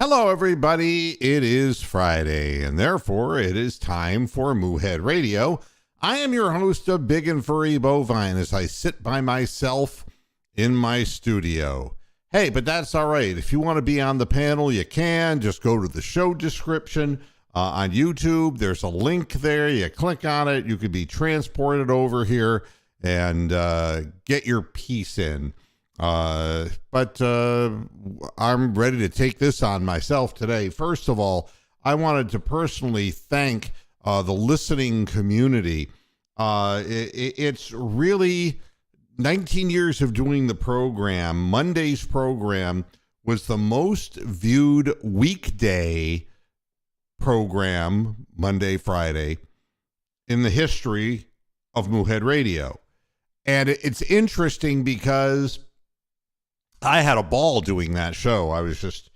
Hello, everybody. It is Friday, and therefore it is time for Moohead Radio. I am your host of Big and Furry Bovine as I sit by myself in my studio. Hey, but that's all right. If you want to be on the panel, you can. Just go to the show description on YouTube. There's a link there. You click on it. You could be transported over here and get your piece in. But I'm ready to take this on myself today. First of all, I wanted to personally thank the listening community. It's really 19 years of doing the program. Monday's program was the most viewed weekday program, Monday, Friday, in the history of Moohead Radio. And it's interesting because I had a ball doing that show. I was just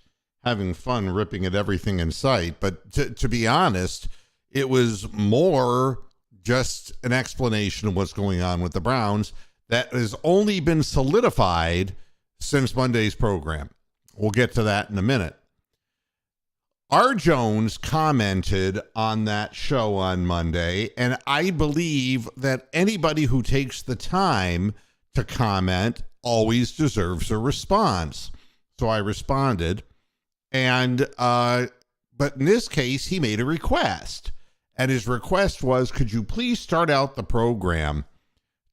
having fun ripping at everything in sight. But to be honest, it was more just an explanation of what's going on with the Browns that has only been solidified since Monday's program. We'll get to that in a minute. R. Jones commented on that show on Monday, and I believe that anybody who takes the time to comment always deserves a response. So I responded, and but in this case, he made a request, and his request was, could you please start out the program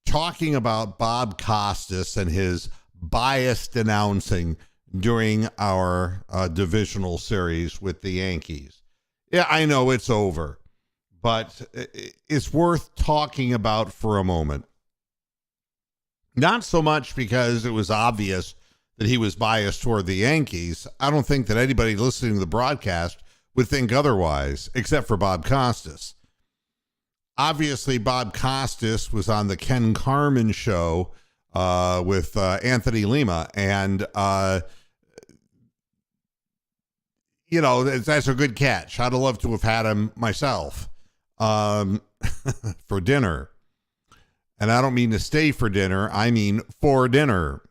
talking about Bob Costas and his biased announcing during our divisional series with the Yankees? Yeah, I know it's over, but it's worth talking about for a moment. Not so much because it was obvious that he was biased toward the Yankees. I don't think that anybody listening to the broadcast would think otherwise, except for Bob Costas. Obviously, Bob Costas was on the Ken Carman show with Anthony Lima, and you know, that's a good catch. I'd have loved to have had him myself for dinner. And I don't mean to stay for dinner. I mean for dinner.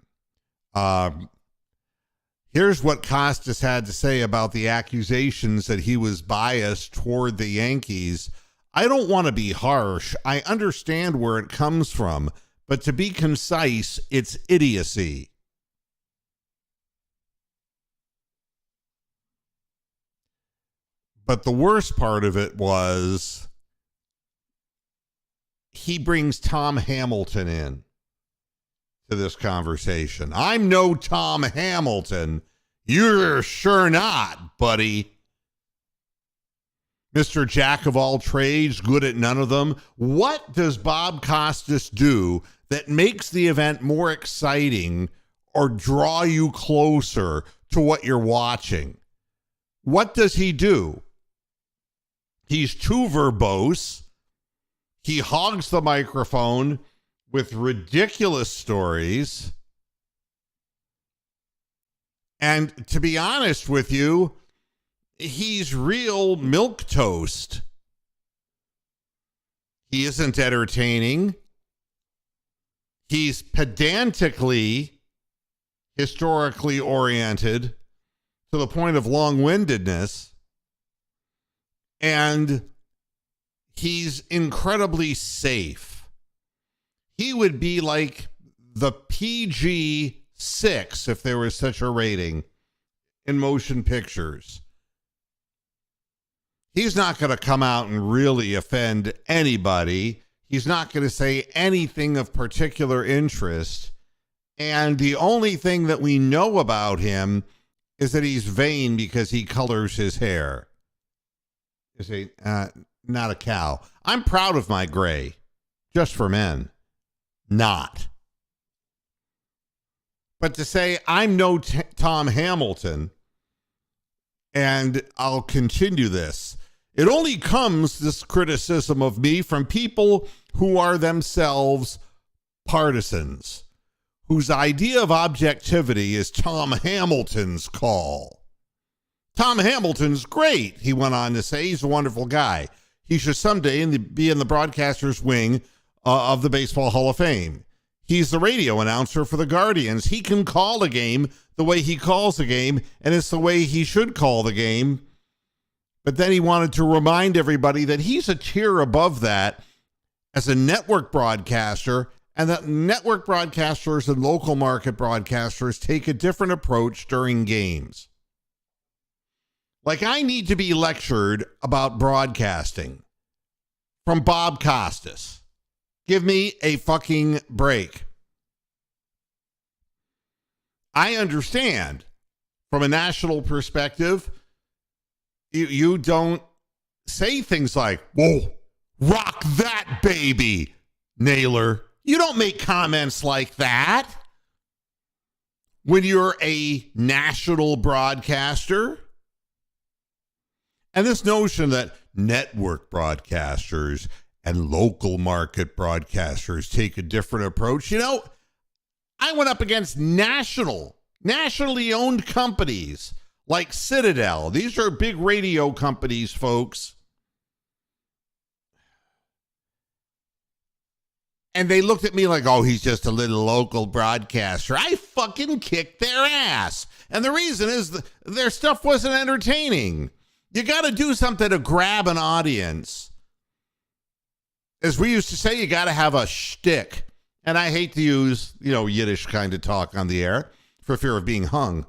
Here's what Costas had to say about the accusations that he was biased toward the Yankees. I don't want to be harsh. I understand where it comes from. But to be concise, it's idiocy. But the worst part of it was he brings Tom Hamilton in to this conversation. I'm no Tom Hamilton. You're sure not, buddy. Mr. Jack of all trades, good at none of them. What does Bob Costas do that makes the event more exciting or draw you closer to what you're watching? What does he do? He's too verbose. He hogs the microphone with ridiculous stories. And to be honest with you, he's real milquetoast. He isn't entertaining. He's pedantically, historically oriented to the point of long-windedness. And he's incredibly safe. He would be like the PG-6, if there was such a rating, in motion pictures. He's not going to come out and really offend anybody. He's not going to say anything of particular interest. And the only thing that we know about him is that he's vain because he colors his hair. Is he not a cow? I'm proud of my gray, just for men. Not. But to say I'm no Tom Hamilton, and I'll continue this, it only comes, this criticism of me, from people who are themselves partisans, whose idea of objectivity is Tom Hamilton's call. Tom Hamilton's great, he went on to say. He's a wonderful guy. He should someday be in the broadcaster's wing of the Baseball Hall of Fame. He's the radio announcer for the Guardians. He can call a game the way he calls a game, and it's the way he should call the game. But then he wanted to remind everybody that he's a tier above that as a network broadcaster, and that network broadcasters and local market broadcasters take a different approach during games. Like, I need to be lectured about broadcasting from Bob Costas. Give me a fucking break. I understand from a national perspective, you don't say things like, whoa, rock that baby, Naylor. You don't make comments like that when you're a national broadcaster. And this notion that network broadcasters and local market broadcasters take a different approach. You know, I went up against nationally owned companies like Citadel. These are big radio companies, folks. And they looked at me like, oh, he's just a little local broadcaster. I fucking kicked their ass. And the reason is their stuff wasn't entertaining. You got to do something to grab an audience. As we used to say, you got to have a shtick. And I hate to use, Yiddish kind of talk on the air for fear of being hung.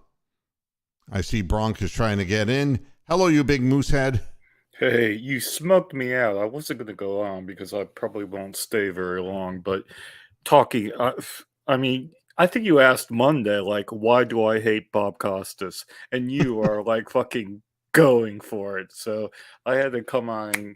I see Bronk is trying to get in. Hello, you big moosehead. Hey, you smoked me out. I wasn't going to go on because I probably won't stay very long. But talking, I think you asked Monday, like, why do I hate Bob Costas? And you are like fucking going for it. So I had to come on and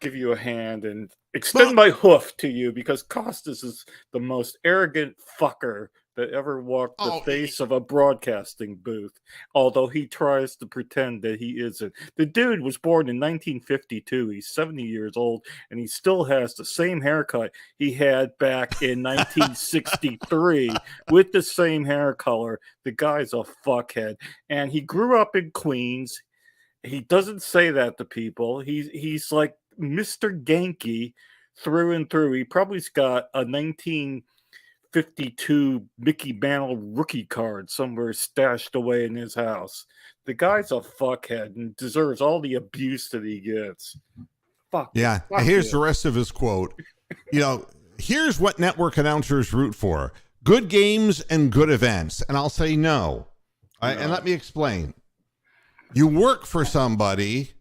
give you a hand and extend my hoof to you because Costas is the most arrogant fucker that ever walked the face of a broadcasting booth, although he tries to pretend that he isn't. The dude was born in 1952. He's 70 years old, and he still has the same haircut he had back in 1963 with the same hair color. The guy's a fuckhead, and he grew up in Queens. He doesn't say that to people. He's like Mr. Genki through and through. He probably's got a 1952 Mickey Mantle rookie card somewhere stashed away in his house. The guy's a fuckhead and deserves all the abuse that he gets. Fuck. Yeah. Fuck here's you. The rest of his quote. Here's what network announcers root for: good games and good events. And I'll say no. And let me explain. You work for somebody.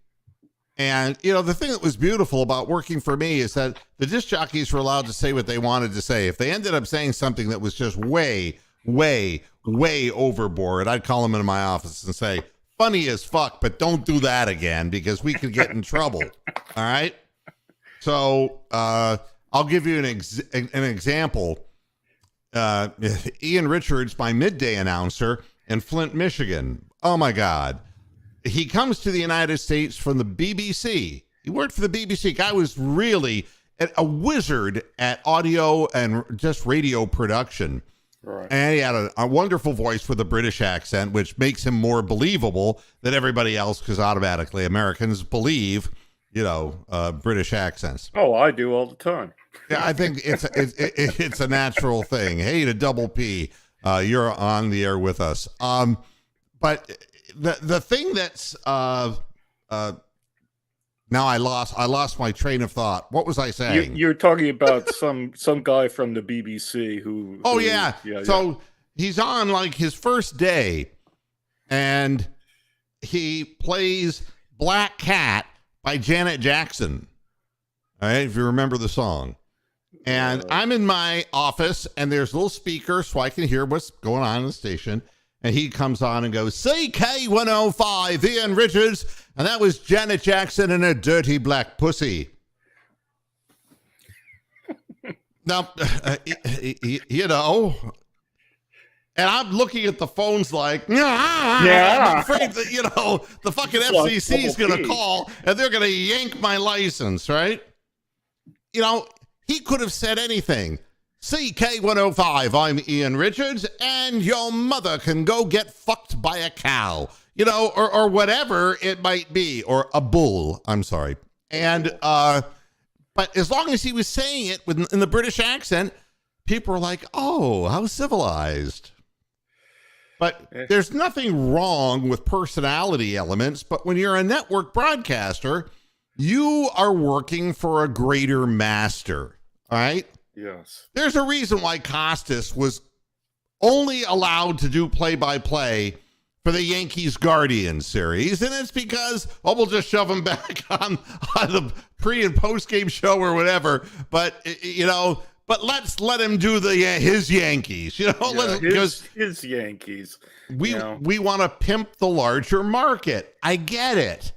And, the thing that was beautiful about working for me is that the disc jockeys were allowed to say what they wanted to say. If they ended up saying something that was just way, way, way overboard, I'd call them into my office and say, funny as fuck, but don't do that again because we could get in trouble. All right. So I'll give you an example. Ian Richards, my midday announcer in Flint, Michigan. Oh, my God. He comes to the United States from the BBC. He worked for the BBC. Guy was really a wizard at audio and just radio production. Right. And he had a wonderful voice with a British accent, which makes him more believable than everybody else because automatically Americans believe, British accents. Oh, I do all the time. Yeah, I think it's a natural thing. Hey, to Double P, you're on the air with us. But the thing that's now I lost my train of thought. What was I saying? You're talking about some guy from the BBC who. Yeah. So he's on like his first day, and he plays Black Cat by Janet Jackson. All right, if you remember the song. And I'm in my office, and there's a little speaker so I can hear what's going on in the station. And he comes on and goes, CK105, Ian Richards. And that was Janet Jackson and a dirty black pussy. Now, and I'm looking at the phones like, I'm afraid that, the fucking FCC is going to call and they're going to yank my license, right? He could have said anything. CK105, I'm Ian Richards, and your mother can go get fucked by a cow, or whatever it might be, or a bull, I'm sorry. And, but as long as he was saying it in the British accent, people are like, oh, how civilized. But there's nothing wrong with personality elements. But when you're a network broadcaster, you are working for a greater master. All right. Yes. There's a reason why Costas was only allowed to do play-by-play for the Yankees Guardians series. And it's because, we'll just shove him back on the pre and post game show or whatever. But, but let's let him do his Yankees, his Yankees. We want to pimp the larger market. I get it.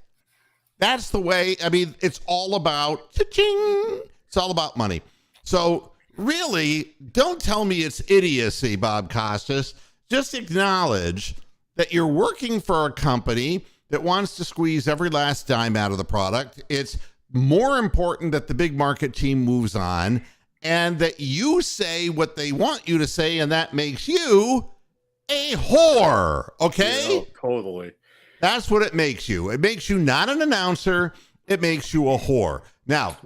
That's the way. I mean, it's all about cha-ching. It's all about money. So really, don't tell me it's idiocy, Bob Costas. Just acknowledge that you're working for a company that wants to squeeze every last dime out of the product. It's more important that the big market team moves on and that you say what they want you to say, and that makes you a whore, okay? Yeah, totally. That's what it makes you. It makes you not an announcer. It makes you a whore. Now,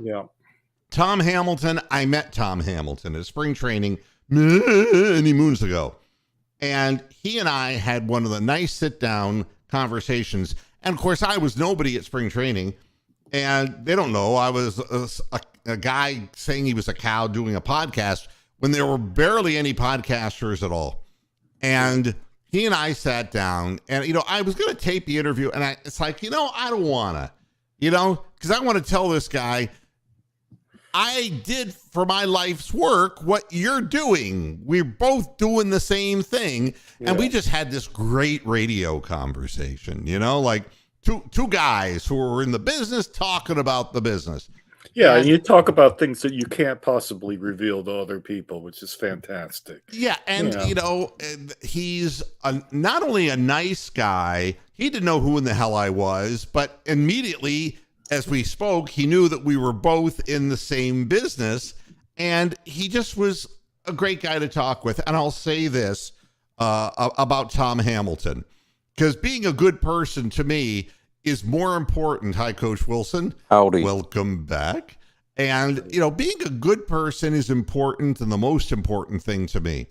Tom Hamilton, I met Tom Hamilton at spring training many moons ago. And he and I had one of the nice sit-down conversations. And, of course, I was nobody at spring training. And they don't know I was a guy saying he was a cow doing a podcast when there were barely any podcasters at all. And he and I sat down. And, I was going to tape the interview. And it's like, I don't want to, because I want to tell this guy, I did for my life's work what you're doing. We're both doing the same thing. And we just had this great radio conversation, like two guys who were in the business talking about the business. Yeah, and you talk about things that you can't possibly reveal to other people, which is fantastic. Yeah, and, he's not only a nice guy, he didn't know who in the hell I was, but immediately as we spoke, he knew that we were both in the same business, and he just was a great guy to talk with. And I'll say this about Tom Hamilton, because being a good person to me is more important. Hi, Coach Wilson. Howdy. Welcome back. And, being a good person is important and the most important thing to me.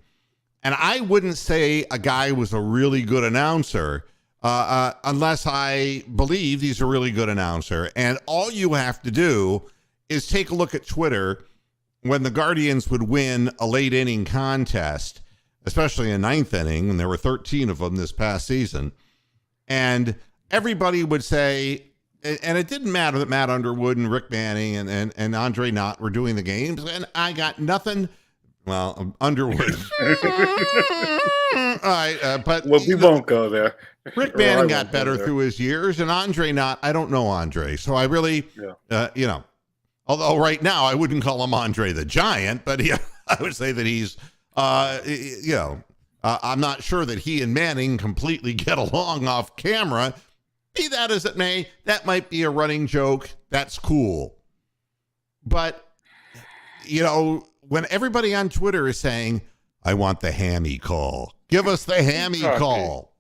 And I wouldn't say a guy was a really good announcer unless I believe he's a really good announcer. And all you have to do is take a look at Twitter when the Guardians would win a late inning contest, especially a ninth inning, when there were 13 of them this past season. And everybody would say, and it didn't matter that Matt Underwood and Rick Manning and Andre Knott were doing the games, and I got nothing. Well, Underwood. All right, but we won't go there. Rick Manning got better through his years, and Andre Knott, I don't know Andre, so I really, although right now I wouldn't call him Andre the Giant, but I would say that he's, I'm not sure that he and Manning completely get along off camera. Be that as it may, that might be a running joke. That's cool. But, when everybody on Twitter is saying, I want the hammy call, give us the hammy call.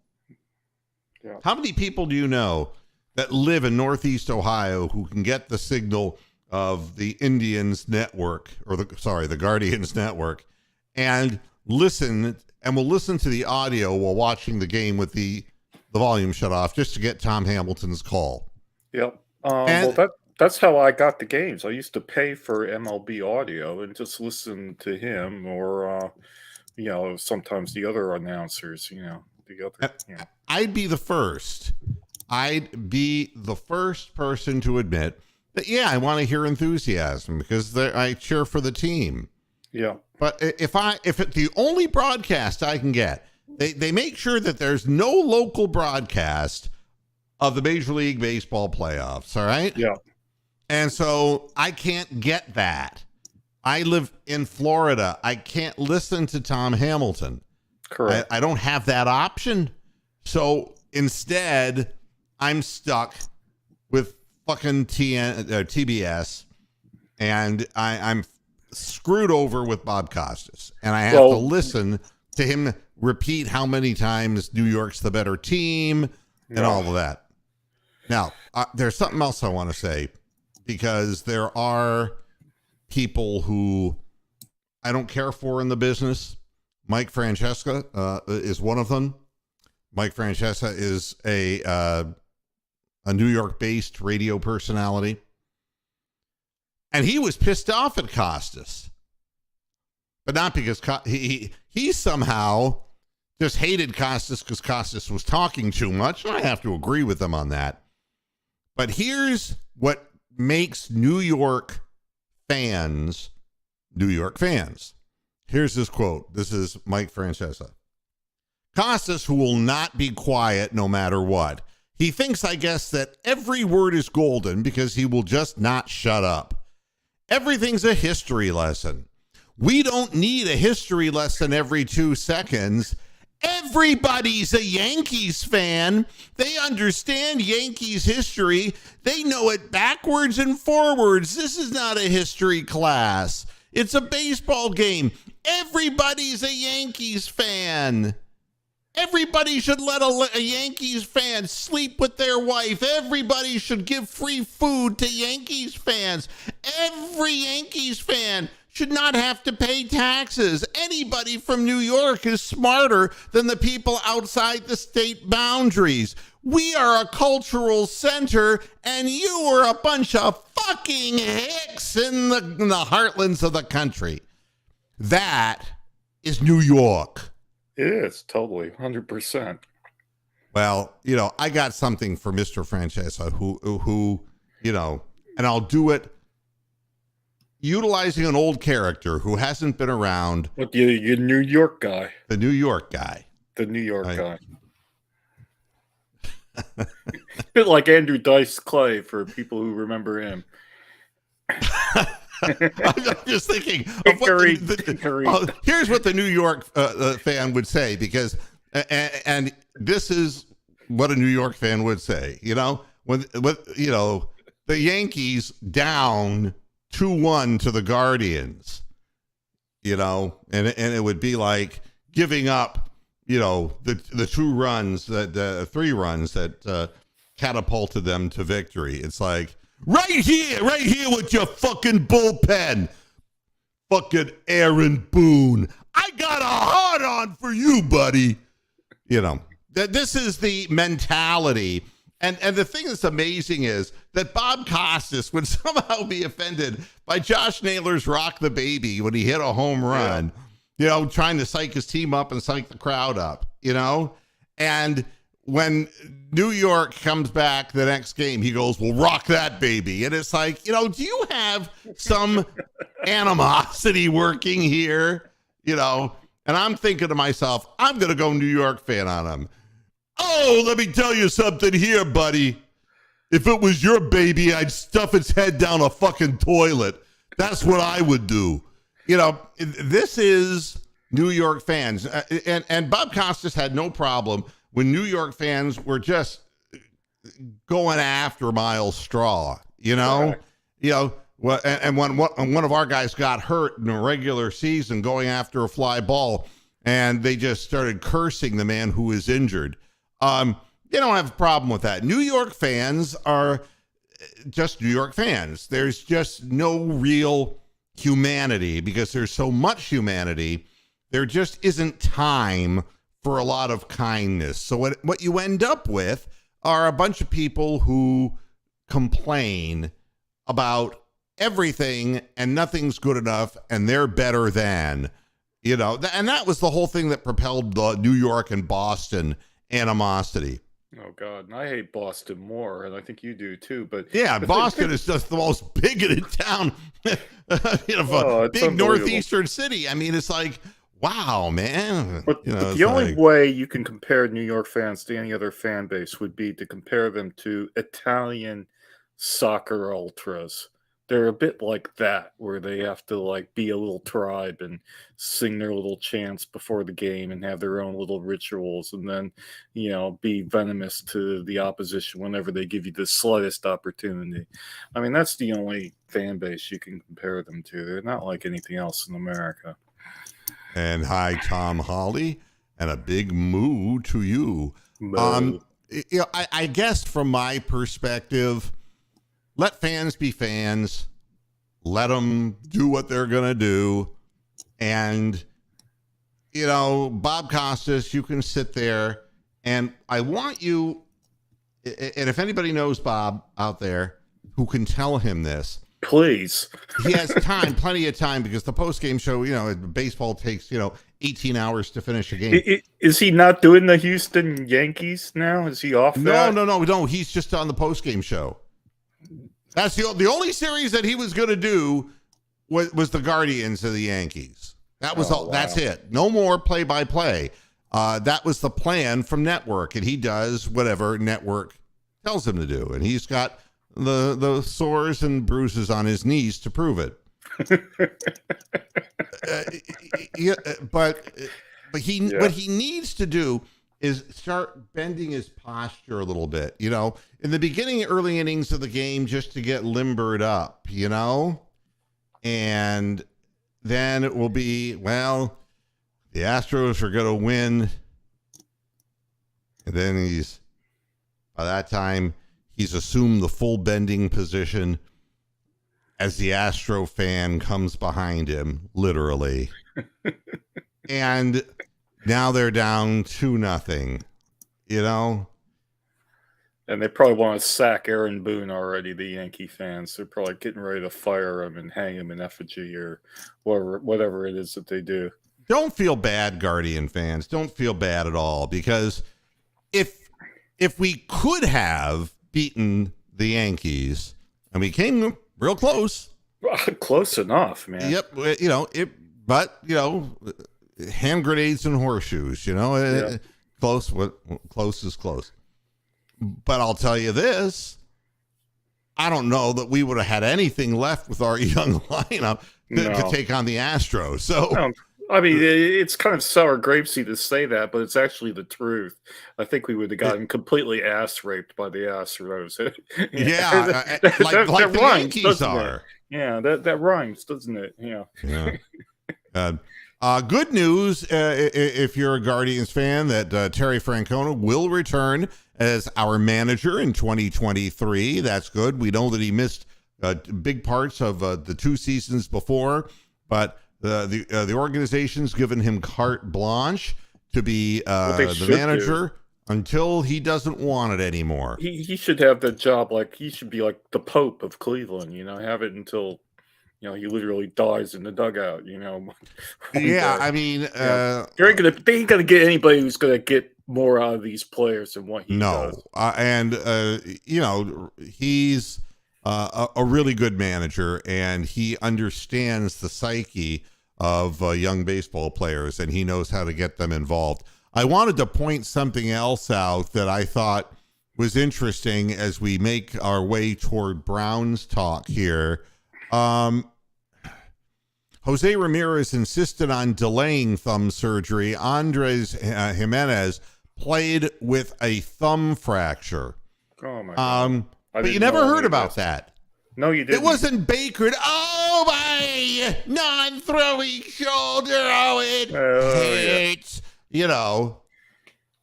Yeah. How many people do you know that live in Northeast Ohio who can get the signal of the Indians network or the Guardians network and will listen to the audio while watching the game with the volume shut off just to get Tom Hamilton's call? Yep. That's how I got the games. I used to pay for MLB audio and just listen to him or, sometimes the other announcers, I'd be the first. I'd be the first person to admit that, I want to hear enthusiasm because I cheer for the team. Yeah. But if it's the only broadcast I can get, they make sure that there's no local broadcast of the Major League Baseball playoffs. All right. Yeah. And so I can't get that. I live in Florida. I can't listen to Tom Hamilton. Correct. I don't have that option. So instead, I'm stuck with fucking TBS, and I'm screwed over with Bob Costas. And I have to listen to him repeat how many times New York's the better team and all of that. Now, there's something else I want to say, because there are people who I don't care for in the business. Mike Francesca is one of them. Mike Francesca is a New York-based radio personality. And he was pissed off at Costas. But not because he somehow just hated Costas because Costas was talking too much. I have to agree with him on that. But here's what makes New York fans. Here's this quote. This is Mike Francesca. Costas, who will not be quiet no matter what. He thinks, I guess, that every word is golden because he will just not shut up. Everything's a history lesson. We don't need a history lesson every 2 seconds. Everybody's a Yankees fan. They understand Yankees history. They know it backwards and forwards. This is not a history class. It's a baseball game. Everybody's a Yankees fan. Everybody should let a Yankees fan sleep with their wife. Everybody should give free food to Yankees fans. Every Yankees fan should not have to pay taxes. Anybody from New York is smarter than the people outside the state boundaries. We are a cultural center, and you are a bunch of fucking hicks in the heartlands of the country. That is New York. It is, totally, 100%. Well, I got something for Mr. Francesca who, and I'll do it utilizing an old character who hasn't been around. What, your New York guy? The New York guy. The New York guy. A bit like Andrew Dice Clay for people who remember him. I'm just thinking of what here's what the New York fan would say, because and this is what a New York fan would say, when the Yankees down 2-1 to the Guardians, and it would be like giving up, the 2 runs that 3 runs that catapulted them to victory. It's like, right here with your fucking bullpen. Fucking Aaron Boone. I got a hard on for you, buddy. This is the mentality. And the thing that's amazing is that Bob Costas would somehow be offended by Josh Naylor's Rock the Baby when he hit a home run, trying to psych his team up and psych the crowd up, and when New York comes back the next game, he goes, well, rock that baby. And it's like, do you have some animosity working here? And I'm thinking to myself, I'm going to go New York fan on him. Oh, let me tell you something here, buddy. If it was your baby, I'd stuff its head down a fucking toilet. That's what I would do. This is New York fans. And Bob Costas had no problem when New York fans were just going after Miles Straw, Correct. And when one of our guys got hurt in a regular season going after a fly ball, and they just started cursing the man who was injured. They don't have a problem with that. New York fans are just New York fans. There's just no real humanity because there's so much humanity. There just isn't time for a lot of kindness. So what you end up with are a bunch of people who complain about everything and nothing's good enough and they're better than, and that was the whole thing that propelled the New York and Boston animosity. Oh, God. And I hate Boston more, and I think you do too. But yeah, Boston is just the most bigoted town, big northeastern city. I mean, it's like, wow, man. But the only way you can compare New York fans to any other fan base would be to compare them to Italian soccer ultras. They're a bit like that, where they have to be a little tribe and sing their little chants before the game and have their own little rituals, and then, be venomous to the opposition whenever they give you the slightest opportunity. I mean, that's the only fan base you can compare them to. They're not like anything else in America. And hi, Tom Holly, and a big moo to you. I guess from my perspective, let fans be fans. Let them do what they're going to do. And, Bob Costas, you can sit there, and I want you, and if anybody knows Bob out there who can tell him this, please. He has time, plenty of time, because the post-game show, baseball takes, 18 hours to finish a game. Is he not doing the Houston Yankees now? Is he off that? No. He's just on the post-game show. That's the only series that he was going to do was the Guardians of the Yankees. That was all. Wow. That's it. No more play-by-play. That was the plan from Network, and he does whatever Network tells him to do, and he's got the sores and bruises on his knees to prove it. But what he needs to do is start bending his posture a little bit, in the beginning, early innings of the game, just to get limbered up, and then it will be, well, the Astros are going to win. And then by that time, he's assumed the full bending position as the Astro fan comes behind him, literally. And now they're down 2-0, And they probably want to sack Aaron Boone already, the Yankee fans. They're probably getting ready to fire him and hang him in effigy or whatever it is that they do. Don't feel bad, Guardian fans. Don't feel bad at all, because if we could have beaten the Yankees, and we came real close. Close enough, man. Yep. But hand grenades and horseshoes, Yeah. Close is close. But I'll tell you this, I don't know that we would have had anything left with our young lineup to take on the Astros. So, no. I mean, it's kind of sour grapesy to say that, but it's actually the truth. I think we would have gotten completely ass raped by the Astros. Yeah, like the rhymes, Yankees are. It? Yeah, that rhymes, doesn't it? Yeah. Good news, if you're a Guardians fan, that Terry Francona will return as our manager in 2023. That's good. We know that he missed big parts of the 2 seasons before, but the organization's given him carte blanche to be the manager until he doesn't want it anymore. He should have that job. Like, he should be like the Pope of Cleveland, have it until he literally dies in the dugout, Yeah, I mean, they ain't gonna get anybody who's gonna get more out of these players than what he does. And he's a really good manager, and he understands the psyche of young baseball players, and he knows how to get them involved. I wanted to point something else out that I thought was interesting as we make our way toward Browns talk here. Jose Ramirez insisted on delaying thumb surgery. Andres Jimenez played with a thumb fracture. Oh, my God. But you never heard about that. No, you didn't. It wasn't Baker. Oh, my non-throwing shoulder. Oh, it hurts. Yeah.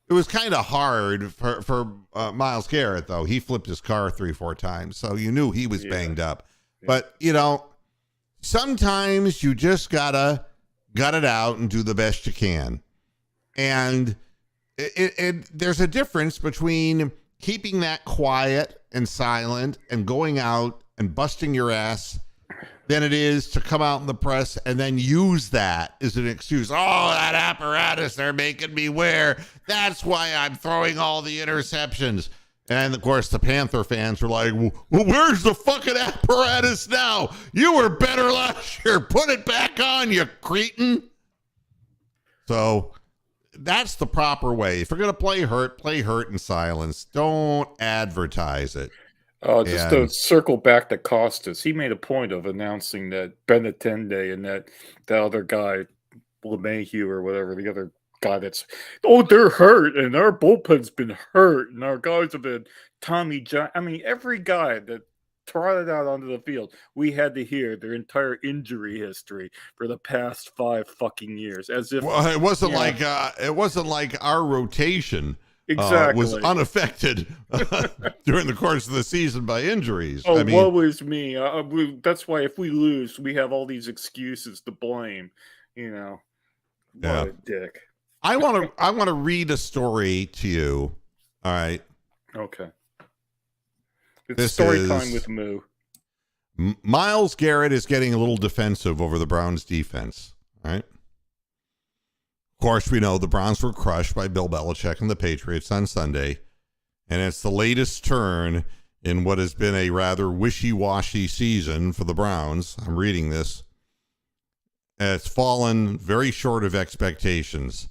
It was kind of hard for Myles Garrett, though. He flipped his car 3-4 times, so you knew he was banged up. Yeah. But, sometimes you just gotta gut it out and do the best you can. And there's a difference between keeping that quiet and silent and going out and busting your ass than it is to come out in the press and then use that as an excuse. Oh, that apparatus they're making me wear. That's why I'm throwing all the interceptions. And, of course, the Panther fans were like, well, where's the fucking apparatus now? You were better last year. Put it back on, you cretin. So that's the proper way. If you're going to play hurt in silence. Don't advertise it. Just to circle back to Costas, he made a point of announcing that Benintendi and that the other guy, LeMahieu or whatever, the other guy they're hurt and our bullpen's been hurt and our guys have been Tommy John. I mean, every guy that trotted out onto the field, we had to hear their entire injury history for the past 5 fucking years, as if it wasn't like our rotation exactly was unaffected during the course of the season by injuries. Oh, woe is me. That's why if we lose, we have all these excuses to blame. You know, Yeah. what a dick. I want to read a story to you. All right. Okay. It's This story is time with Moo. Myles Garrett is getting a little defensive over the Browns defense. All right. Of course, we know the Browns were crushed by Bill Belichick and the Patriots on Sunday. And it's the latest turn in what has been a rather wishy-washy season for the Browns. I'm reading this. It's fallen very short of expectations.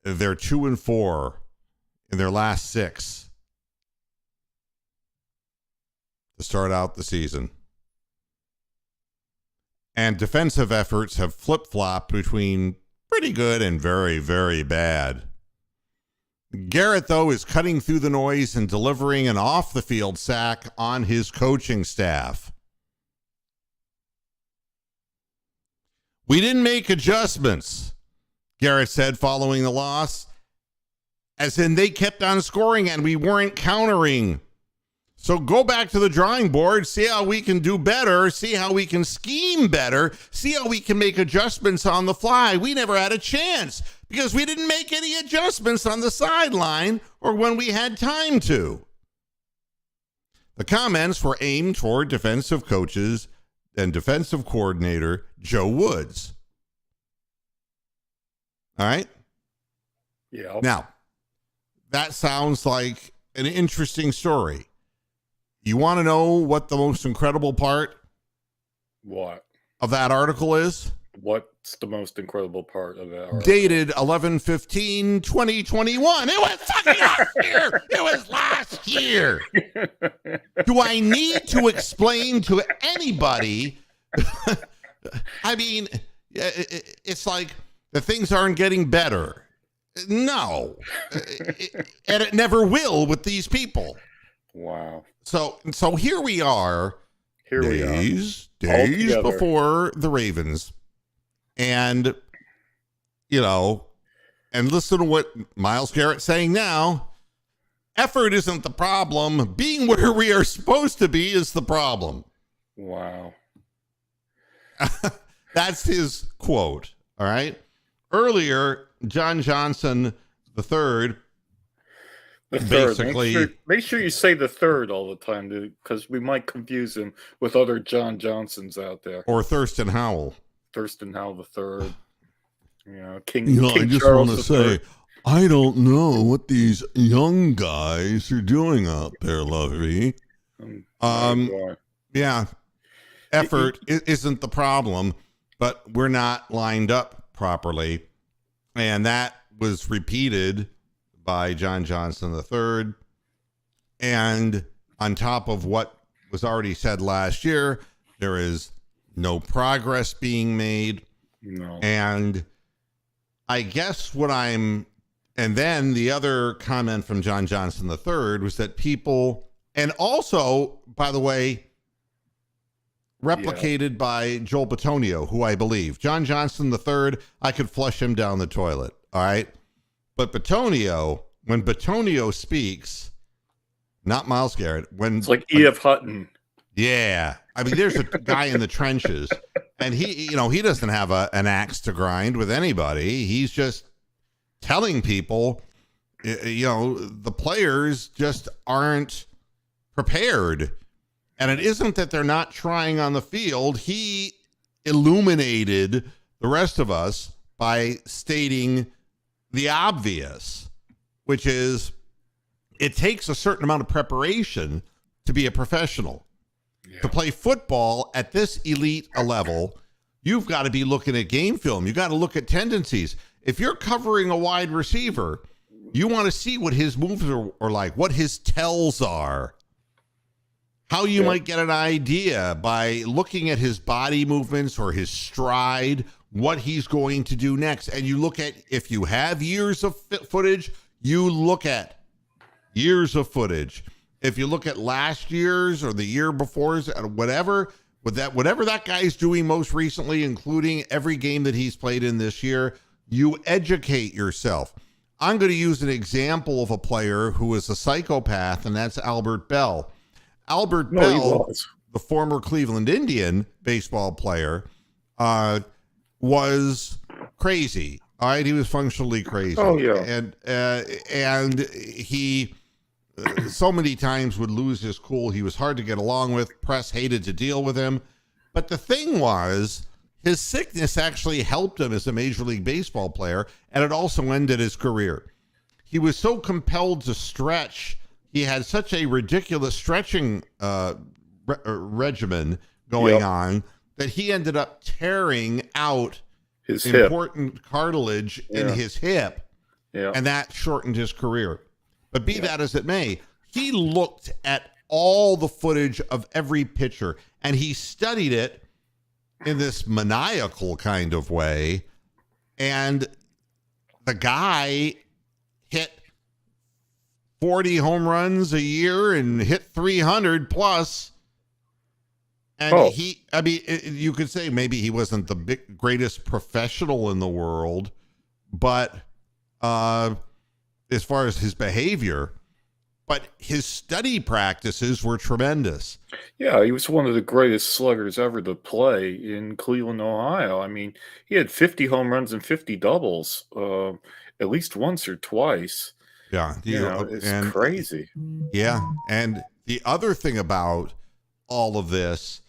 They're 2-4 in their last 6 to start out the season. And defensive efforts have flip-flopped between pretty good and very, very bad. Garrett, though, is cutting through the noise and delivering an off-the-field sack on his coaching staff. We didn't make adjustments, Garrett said following the loss, as in they kept on scoring and we weren't countering. So go back to the drawing board, see how we can do better, see how we can scheme better, see how we can make adjustments on the fly. We never had a chance because we didn't make any adjustments on the sideline or when we had time to. The comments were aimed toward defensive coaches and defensive coordinator Joe Woods. All right? Yeah. Now, that sounds like an interesting story. You want to know what the most incredible part What? of that article is? What's the most incredible part of that article? Dated 11/15/2021. It was fucking last year. It was last year. Do I need to explain to anybody? I mean, it's like the things aren't getting better. No. And it never will with these people. Wow. So here we are. Days Altogether. before the Ravens. And, you know, and listen to what Myles Garrett's saying now. Effort isn't the problem. Being where we are supposed to be is the problem. Wow. That's his quote. All right. Earlier, John Johnson III, The third. basically, Make sure you say the third all the time, dude, because we might confuse him with other John Johnsons out there. or Thurston Howell. Thurston Howell the third. King. You know, King I just Charles want to III. say, I don't know what these young guys are doing out there, Lovey. Yeah, effort isn't the problem, but we're not lined up properly. And that was repeated by John Johnson III. And on top of what was already said last year, there is no progress being made. No. And I guess and then the other comment from John Johnson III was that people, and also, by the way, replicated by Joel Bitonio, who I believe. John Johnson III, I could flush him down the toilet, all right? But Bitonio, when Bitonio speaks, not Myles Garrett, when It's like E.F. Hutton. yeah. I mean, there's a guy in the trenches, and he doesn't have an axe to grind with anybody. He's just telling people, the players just aren't prepared. And it isn't that they're not trying on the field. He illuminated the rest of us by stating the obvious, which is it takes a certain amount of preparation to be a professional. Yeah. To play football at this elite a level, you've got to be looking at game film. You got to look at tendencies. If you're covering a wide receiver, you want to see what his moves are like, what his tells are. How you might get an idea by looking at his body movements or his stride, what he's going to do next. And you look at, if you have years of footage, you look at years of footage. If you look at last year's or the year before's, whatever that guy's doing most recently, including every game that he's played in this year, you educate yourself. I'm going to use an example of a player who is a psychopath, and that's Albert Bell. Albert Bell, the former Cleveland Indian baseball player, was crazy. All right, he was functionally crazy. Oh, yeah. And he so many times would lose his cool. He was hard to get along with. Press hated to deal with him. But the thing was, his sickness actually helped him as a Major League Baseball player, and it also ended his career. He was so compelled to stretch. He had such a ridiculous stretching regimen going on that he ended up tearing out his important cartilage in his hip, Yeah. and that shortened his career. But be that as it may, he looked at all the footage of every pitcher, and he studied it in this maniacal kind of way. And the guy hit 40 home runs a year and hit 300 plus. And you could say maybe he wasn't the greatest professional in the world, but as far as his behavior, but his study practices were tremendous. Yeah, he was one of the greatest sluggers ever to play in Cleveland, Ohio. I mean, he had 50 home runs and 50 doubles, at least once or twice. Yeah. It's crazy. Yeah. And the other thing about all of this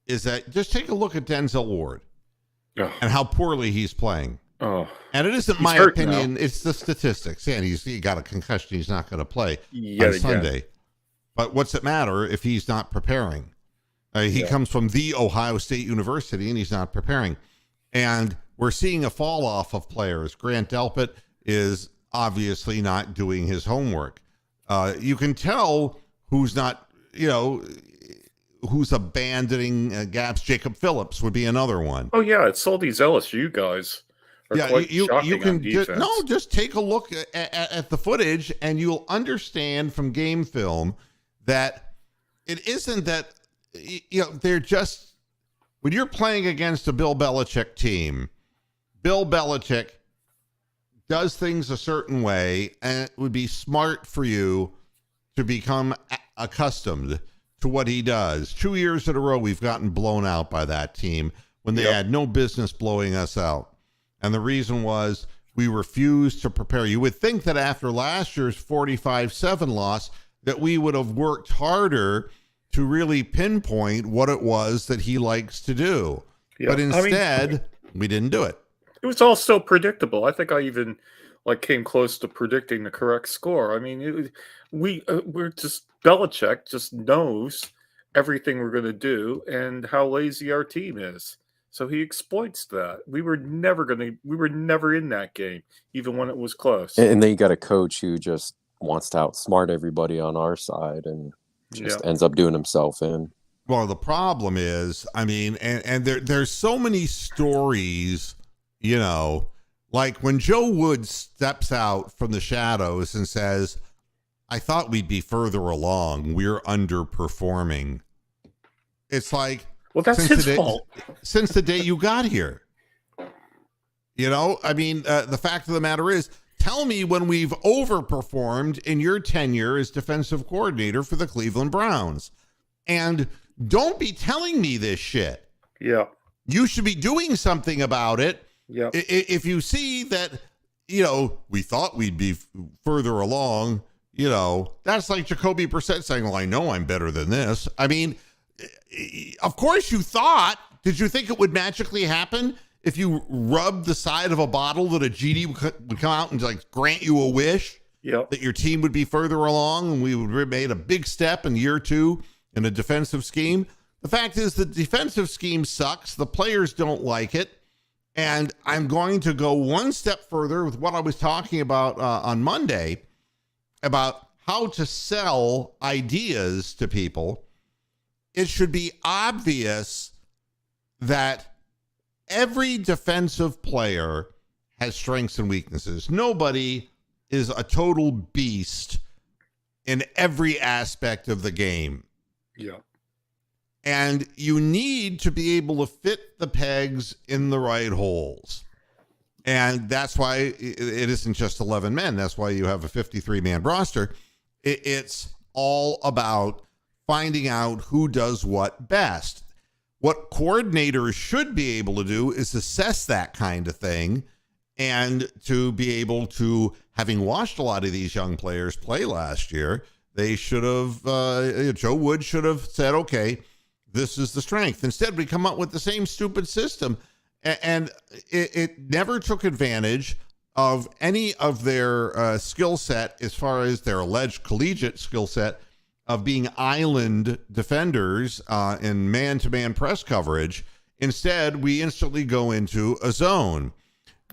is that just take a look at Denzel Ward and how poorly he's playing. Oh, and it isn't my opinion. Now. It's the statistics. And he got a concussion. He's not going to play on Sunday. But what's it matter if he's not preparing? He comes from the Ohio State University and he's not preparing. And we're seeing a fall off of players. Grant Delpit is obviously not doing his homework. You can tell who's not, who's abandoning gaps. Jacob Phillips would be another one. Oh, yeah. It's all these LSU guys. You can just take a look at the footage and you'll understand from game film that it isn't that, they're just, when you're playing against a Bill Belichick team, Bill Belichick does things a certain way, and it would be smart for you to become accustomed to what he does. 2 years in a row, we've gotten blown out by that team when they had no business blowing us out. And the reason was we refused to prepare. You would think that after last year's 45-7 loss, that we would have worked harder to really pinpoint what it was that he likes to do. Yeah. But instead, we didn't do it. It was all so predictable. I think I even came close to predicting the correct score. I mean, we're just, Belichick just knows everything we're going to do and how lazy our team is. So he exploits that. We were never in that game, even when it was close. And then you got a coach who just wants to outsmart everybody on our side and just ends up doing himself in. Well, the problem is, I mean, and there's so many stories, like when Joe Wood steps out from the shadows and says, I thought we'd be further along. We're underperforming. It's like, well, that's his fault. Since the day you got here. I mean, the fact of the matter is, tell me when we've overperformed in your tenure as defensive coordinator for the Cleveland Browns. And don't be telling me this shit. Yeah. You should be doing something about it. Yeah. If you see that, we thought we'd be further along, that's like Jacoby Brissett saying, well, I know I'm better than this. I mean, of course you thought. Did you think it would magically happen if you rubbed the side of a bottle that a genie would come out and grant you a wish? Yep. That your team would be further along and we would have made a big step in year 2 in a defensive scheme? The fact is the defensive scheme sucks. The players don't like it. And I'm going to go one step further with what I was talking about on Monday about how to sell ideas to people. It should be obvious that every defensive player has strengths and weaknesses. Nobody is a total beast in every aspect of the game. Yeah. And you need to be able to fit the pegs in the right holes. And that's why it isn't just 11 men. That's why you have a 53-man roster. It's all about finding out who does what best. what coordinators should be able to do is assess that kind of thing, and to be able to, having watched a lot of these young players play last year, they should have, Joe Wood should have said, okay, this is the strength. Instead, we come up with the same stupid system, and it never took advantage of any of their skill set as far as their alleged collegiate skill set of being island defenders in man-to-man press coverage. Instead, we instantly go into a zone.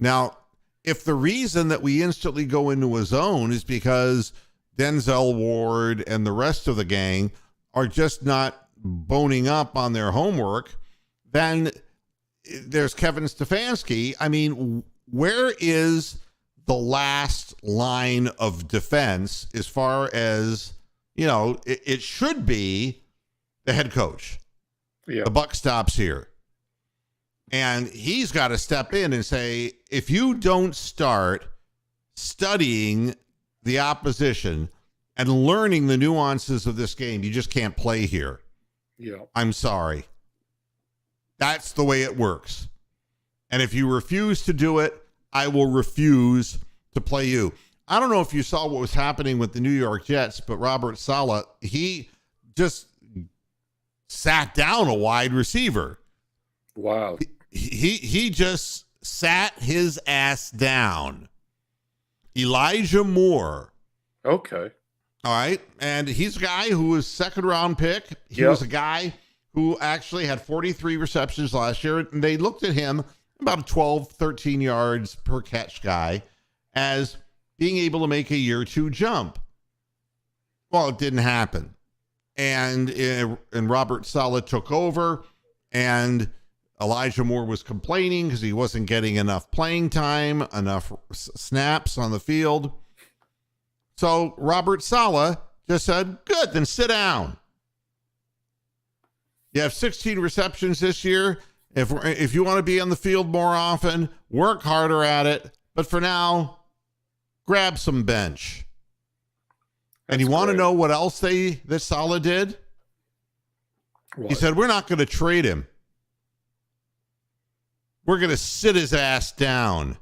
Now, if the reason that we instantly go into a zone is because Denzel Ward and the rest of the gang are just not boning up on their homework, then there's Kevin Stefanski. I mean, where is the last line of defense as far as, it should be the head coach. Yeah. The buck stops here. And he's got to step in and say, if you don't start studying the opposition and learning the nuances of this game, you just can't play here. Yeah. I'm sorry. That's the way it works. And if you refuse to do it, I will refuse to play you. I don't know if you saw what was happening with the New York Jets, but Robert Saleh, he just sat down a wide receiver. Wow. He just sat his ass down. Elijah Moore. Okay. All right. And he's a guy who was second round pick. He was a guy who actually had 43 receptions last year. And they looked at him, about a 12, 13 yards per catch guy, as being able to make a year two jump. Well, it didn't happen. And Robert Saleh took over, and Elijah Moore was complaining because he wasn't getting enough playing time, enough snaps on the field. So Robert Saleh just said, good, then sit down. You have 16 receptions this year. If you want to be on the field more often, work harder at it. But for now, grab some bench. And you want to know what else that Saleh did? What? He said, we're not going to trade him. We're going to sit his ass down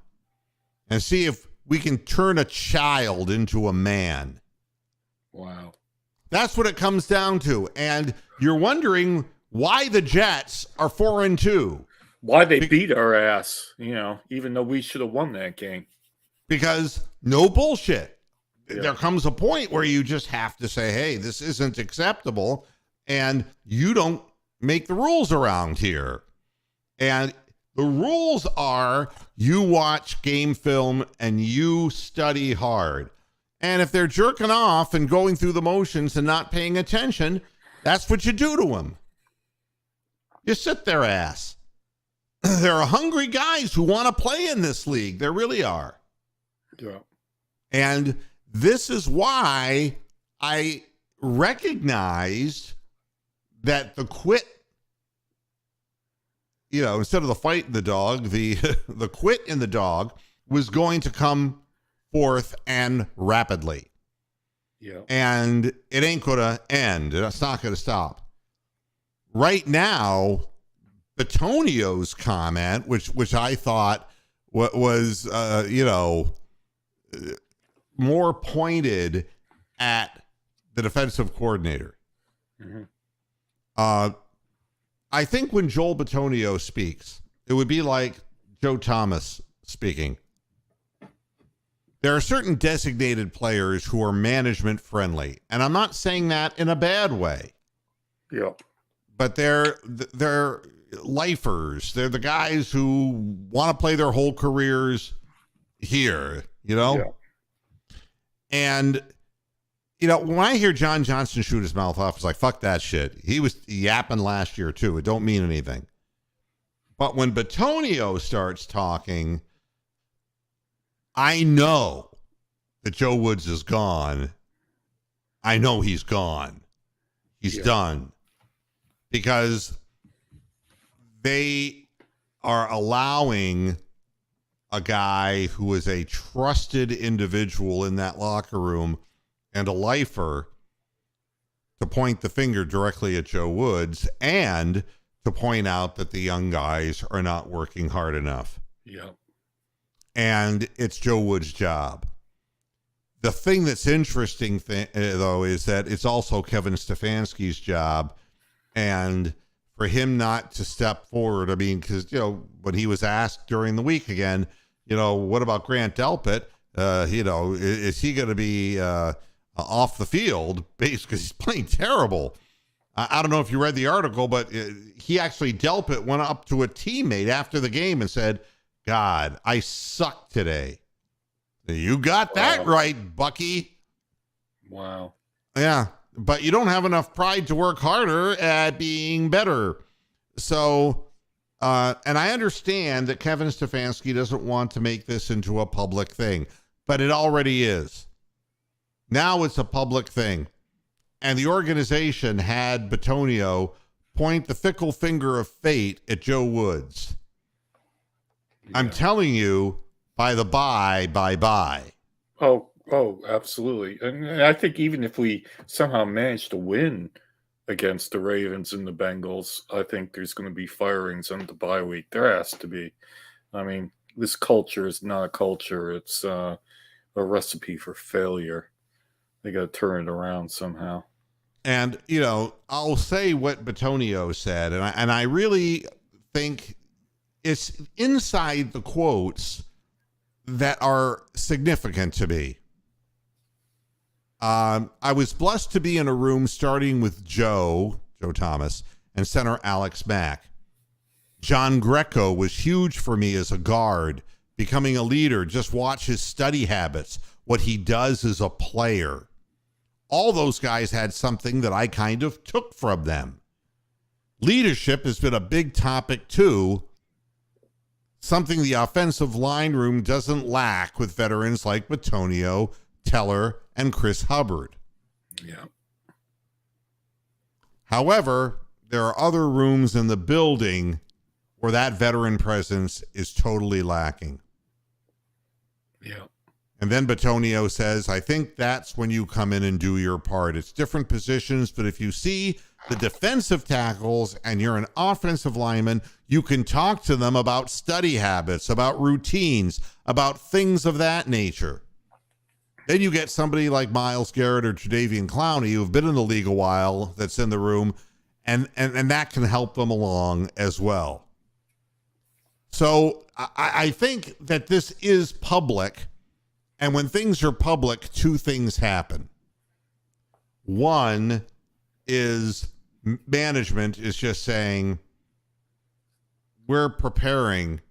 and see if we can turn a child into a man. Wow. That's what it comes down to. And you're wondering why the Jets are 4-2. Why they beat our ass, even though we should have won that game. Because no bullshit. Yeah. There comes a point where you just have to say, hey, this isn't acceptable. And you don't make the rules around here. And the rules are you watch game film and you study hard. And if they're jerking off and going through the motions and not paying attention, that's what you do to them. You sit their ass. There are hungry guys who want to play in this league. There really are. Yeah. And this is why I recognized that the quit, instead of the fight in the dog, the quit in the dog was going to come forth and rapidly. Yeah. And it ain't going to end. It's not going to stop. Right now, Bitonio's comment, which I thought was, more pointed at the defensive coordinator. Mm-hmm. I think when Joel Bitonio speaks, it would be like Joe Thomas speaking. There are certain designated players who are management friendly, and I'm not saying that in a bad way. Yeah. But they're lifers. They're the guys who want to play their whole careers here, Yeah. And, when I hear John Johnson shoot his mouth off, it's like, fuck that shit. He was yapping last year, too. It don't mean anything. But when Bitonio starts talking, I know that Joe Woods is gone. I know he's gone. He's done. Because they are allowing a guy who is a trusted individual in that locker room and a lifer to point the finger directly at Joe Woods and to point out that the young guys are not working hard enough. Yeah. And it's Joe Wood's job. The thing that's interesting, though, is that it's also Kevin Stefanski's job. And for him not to step forward, I mean, because, when he was asked during the week again, what about Grant Delpit? Is he going to be off the field because he's playing terrible? I don't know if you read the article, but Delpit went up to a teammate after the game and said, God, I suck today. You got that right, Bucky. Wow. Yeah, but you don't have enough pride to work harder at being better. So, and I understand that Kevin Stefanski doesn't want to make this into a public thing, but it already is. Now it's a public thing. And the organization had Bitonio point the fickle finger of fate at Joe Woods. Yeah. I'm telling you, by the bye. Oh, absolutely. And I think even if we somehow manage to win against the Ravens and the Bengals, I think there's going to be firings on the bye week. There has to be. I mean, this culture is not a culture. It's a recipe for failure. They got to turn it around somehow. And, I'll say what Bitonio said, and I really think it's inside the quotes that are significant to me. I was blessed to be in a room starting with Joe Thomas, and center Alex Mack. John Greco was huge for me as a guard, becoming a leader. Just watch his study habits, what he does as a player. All those guys had something that I kind of took from them. Leadership has been a big topic too, something the offensive line room doesn't lack with veterans like Bitonio, Teller, and Chris Hubbard. Yeah. However, there are other rooms in the building where that veteran presence is totally lacking. Yeah. And then Bitonio says, I think that's when you come in and do your part. It's different positions, but if you see the defensive tackles and you're an offensive lineman, you can talk to them about study habits, about routines, about things of that nature. Then you get somebody like Myles Garrett or Jadeveon Clowney who've been in the league a while that's in the room, and that can help them along as well. So I think that this is public. And when things are public, two things happen. One is management is just saying, we're preparing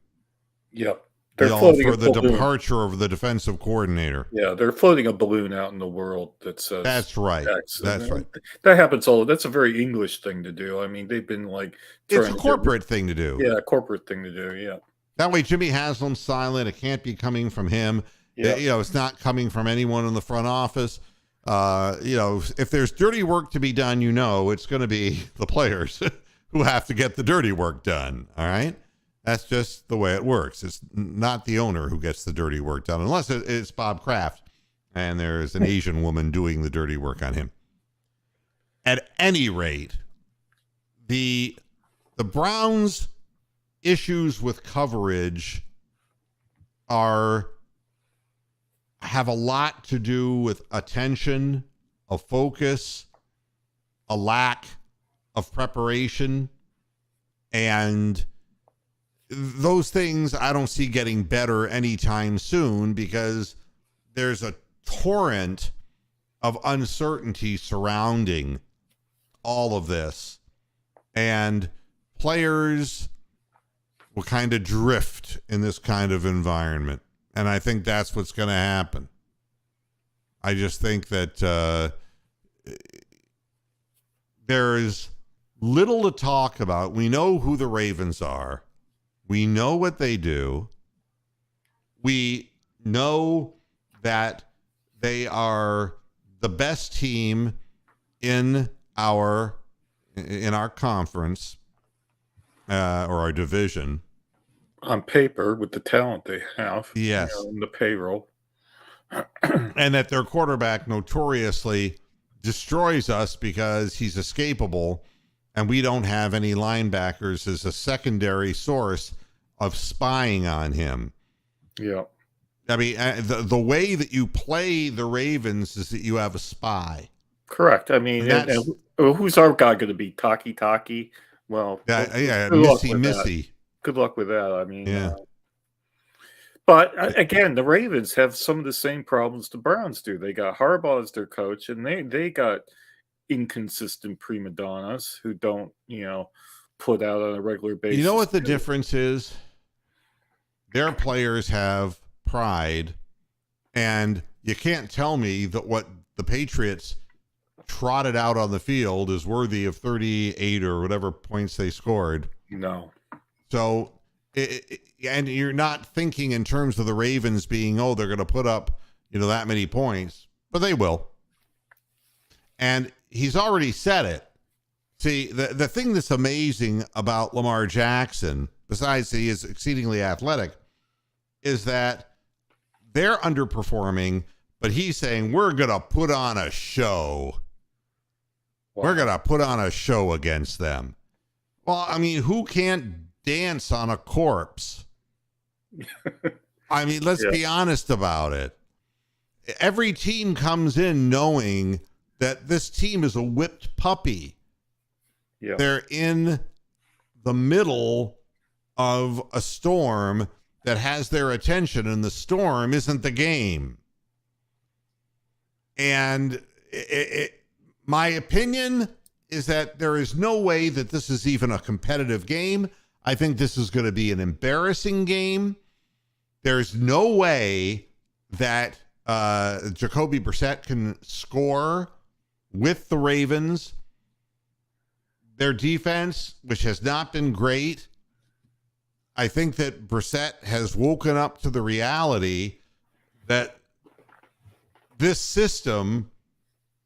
They're floating for the departure of the defensive coordinator. Yeah, they're floating a balloon out in the world that says that's right. X. That's right. That happens that's a very English thing to do. I mean, they've been like it's a corporate thing to do. Yeah, a corporate thing to do, yeah. That way Jimmy Haslam's silent. It can't be coming from him. Yeah. It's not coming from anyone in the front office. If there's dirty work to be done, it's going to be the players who have to get the dirty work done. All right. That's just the way it works. It's not the owner who gets the dirty work done, unless it's Bob Kraft and there's an Asian woman doing the dirty work on him. At any rate, the Browns' issues with coverage have a lot to do with attention, a focus, a lack of preparation, and those things I don't see getting better anytime soon because there's a torrent of uncertainty surrounding all of this, and players will kind of drift in this kind of environment. And I think that's what's going to happen. I just think that there's little to talk about. We know who the Ravens are. We know what they do. We know that they are the best team in our conference or our division. On paper, with the talent they have. Yes. And the payroll. And that their quarterback notoriously destroys us because he's escapable and we don't have any linebackers as a secondary source of spying on him. Yeah. I mean, the way that you play the Ravens is that you have a spy. Correct. I mean, and who's our guy going to be? Taki? Well, Missy. Good luck with that. I mean, yeah. But again, the Ravens have some of the same problems the Browns do. They got Harbaugh as their coach, and they got inconsistent prima donnas who don't, put out on a regular basis. You know what the difference is? Their players have pride, and you can't tell me that what the Patriots trotted out on the field is worthy of 38 or whatever points they scored. No. So, and you're not thinking in terms of the Ravens being, they're going to put up, that many points, but they will. And he's already said it. See, the thing that's amazing about Lamar Jackson, besides that he is exceedingly athletic, is that they're underperforming, but he's saying, we're going to put on a show. Wow. We're going to put on a show against them. Well, I mean, who can't dance on a corpse? I mean, let's be honest about it. Every team comes in knowing that this team is a whipped puppy. Yeah. They're in the middle of a storm that has their attention, and the storm isn't the game. And my opinion is that there is no way that this is even a competitive game. I think this is going to be an embarrassing game. There's no way that Jacoby Brissett can score with the Ravens. Their defense, which has not been great, I think that Brissett has woken up to the reality that this system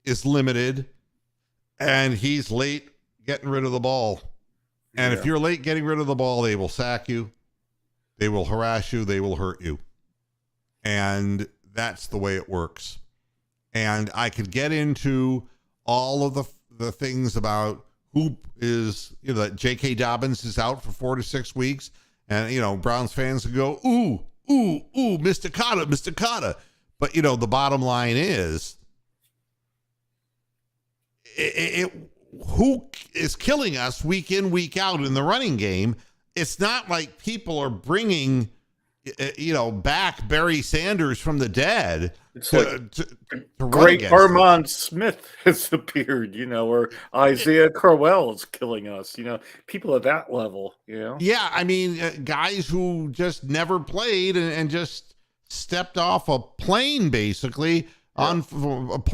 is limited and he's late getting rid of the ball. And if you're late getting rid of the ball, they will sack you. They will harass you. They will hurt you. And that's the way it works. And I could get into all of the things about who is, that J.K. Dobbins is out for 4 to 6 weeks. And, Browns fans would go, ooh, Mr. Cotta. But, the bottom line is, who is killing us week in, week out in the running game? It's not like people are bringing, back Barry Sanders from the dead. It's great Armand Smith has appeared, or Isaiah Crowell is killing us, people at that level, Yeah, I mean, guys who just never played and just stepped off a plane, basically, on the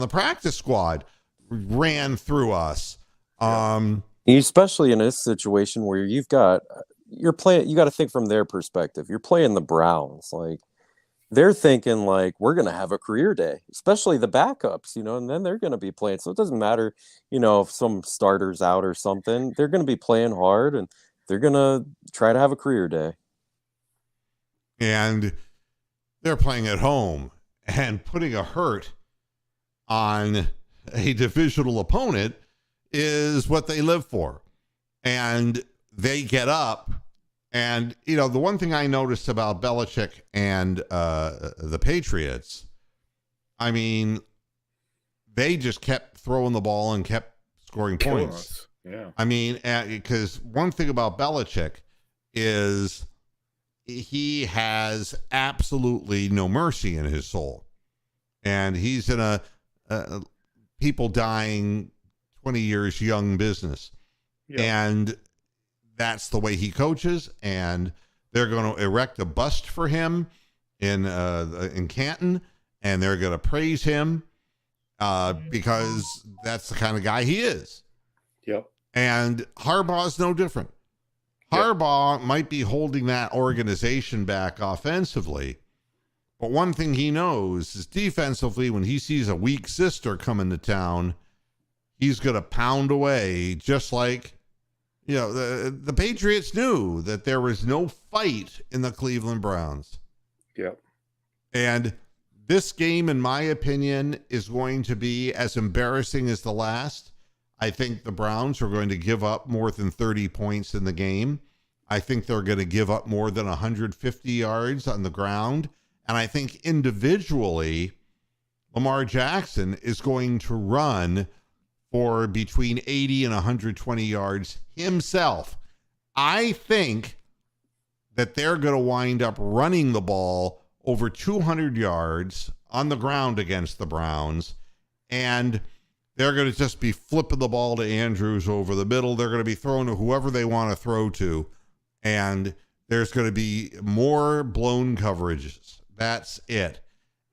practice squad, ran through us. Especially in this situation where you're playing, you got to think from their perspective. You're playing the Browns, like they're thinking like we're going to have a career day, especially the backups, and then they're going to be playing. So it doesn't matter, if some starter's out or something, they're going to be playing hard and they're going to try to have a career day. And they're playing at home, and putting a hurt on a divisional opponent is what they live for. And they get up. And, the one thing I noticed about Belichick and the Patriots, I mean, they just kept throwing the ball and kept scoring points. Yeah. I mean, because one thing about Belichick is he has absolutely no mercy in his soul. And he's in a people dying 20 years young business. Yeah. And that's the way he coaches, and they're going to erect a bust for him in Canton, and they're going to praise him because that's the kind of guy he is. Yep. And Harbaugh's no different. Harbaugh might be holding that organization back offensively, but one thing he knows is defensively, when he sees a weak sister coming to town, he's going to pound away, just like, the Patriots knew that there was no fight in the Cleveland Browns. Yep. And this game, in my opinion, is going to be as embarrassing as the last. I think the Browns are going to give up more than 30 points in the game. I think they're going to give up more than 150 yards on the ground. And I think individually, Lamar Jackson is going to run for between 80 and 120 yards himself. I think that they're going to wind up running the ball over 200 yards on the ground against the Browns, and they're going to just be flipping the ball to Andrews over the middle. They're going to be throwing to whoever they want to throw to, and there's going to be more blown coverages. That's it.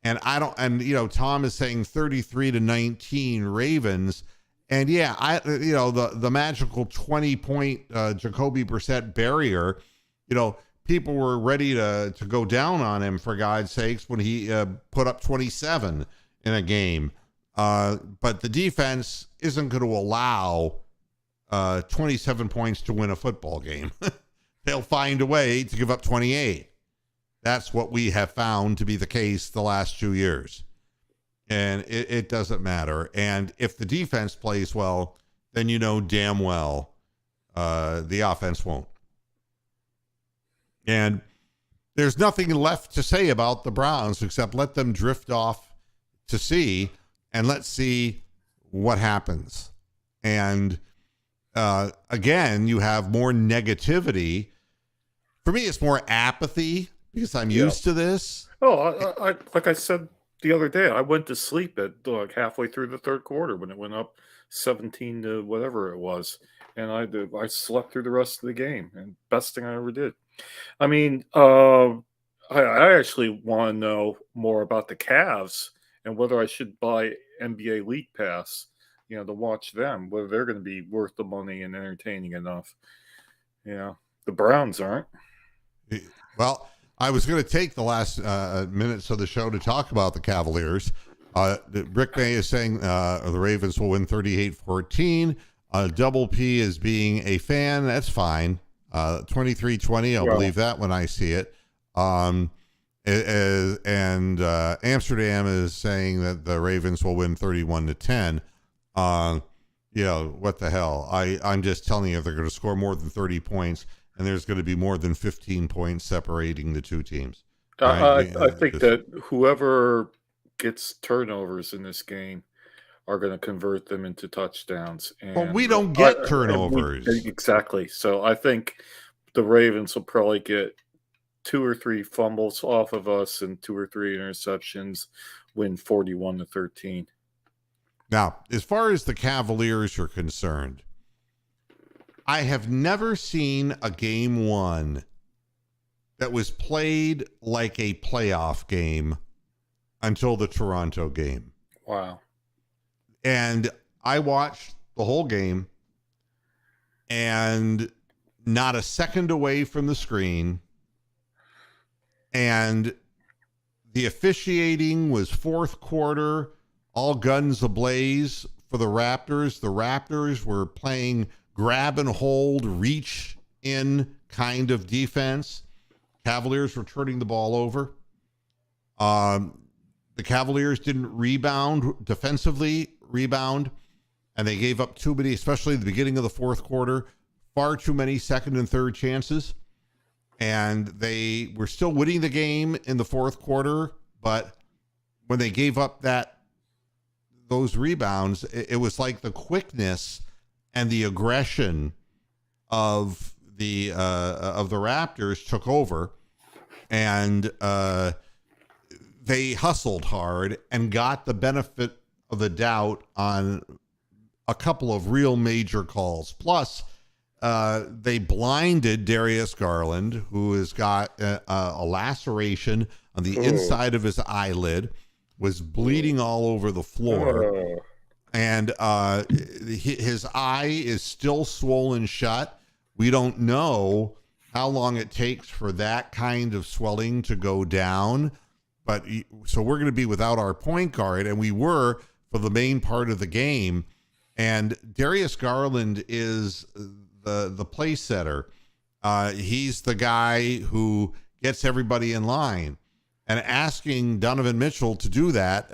And Tom is saying 33-19 Ravens. And yeah, the magical 20-point Jacoby Brissett barrier, people were ready to go down on him, for God's sakes, when he put up 27 in a game. But the defense isn't going to allow 27 points to win a football game. They'll find a way to give up 28. That's what we have found to be the case the last 2 years. And it doesn't matter. And if the defense plays well, then damn well the offense won't. And there's nothing left to say about the Browns except let them drift off to sea, and let's see what happens. And again, you have more negativity. For me, it's more apathy because I'm used to this. Oh, I like I said the other day, I went to sleep at halfway through the third quarter when it went up 17 to whatever it was, and I slept through the rest of the game, and best thing I ever did. I mean, I actually want to know more about the Cavs and whether I should buy NBA League Pass, to watch them, whether they're going to be worth the money and entertaining enough. The Browns aren't. Well, I was going to take the last minutes of the show to talk about the Cavaliers. Rick May is saying the Ravens will win 38-14. Double P is being a fan. That's fine. 23-20. I'll believe that when I see it. And Amsterdam is saying that the Ravens will win 31-10. What the hell? I'm just telling you, they're going to score more than 30 points. And there's going to be more than 15 points separating the two teams. I think that whoever gets turnovers in this game are going to convert them into touchdowns. Well, we don't get turnovers. Exactly. So I think the Ravens will probably get 2 or 3 fumbles off of us and 2 or 3 interceptions, win 41-13. Now, as far as the Cavaliers are concerned, I have never seen a game 1 that was played like a playoff game until the Toronto game. Wow. And I watched the whole game, and not a second away from the screen. And the officiating was fourth quarter, all guns ablaze for the Raptors. The Raptors were playing grab and hold, reach in kind of defense. Cavaliers were turning the ball over. The Cavaliers didn't defensively rebound, and they gave up too many, especially at the beginning of the fourth quarter, far too many second and third chances. And they were still winning the game in the fourth quarter, but when they gave up those rebounds, it was like the quickness and the aggression of the Raptors took over, and they hustled hard and got the benefit of the doubt on a couple of real major calls. Plus, they blinded Darius Garland, who has got a laceration on the inside of his eyelid, was bleeding all over the floor. And his eye is still swollen shut. We don't know how long it takes for that kind of swelling to go down. But so we're going to be without our point guard, and we were for the main part of the game. And Darius Garland is the play setter. He's the guy who gets everybody in line. And asking Donovan Mitchell to do that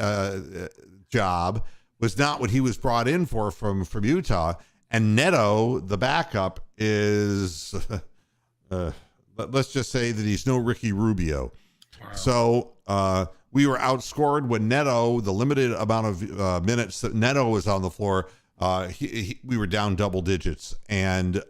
job was not what he was brought in for from Utah. And Neto, the backup, is, let's just say that he's no Ricky Rubio. Wow. So we were outscored when Neto, the limited amount of minutes that Neto was on the floor, we were down double digits. And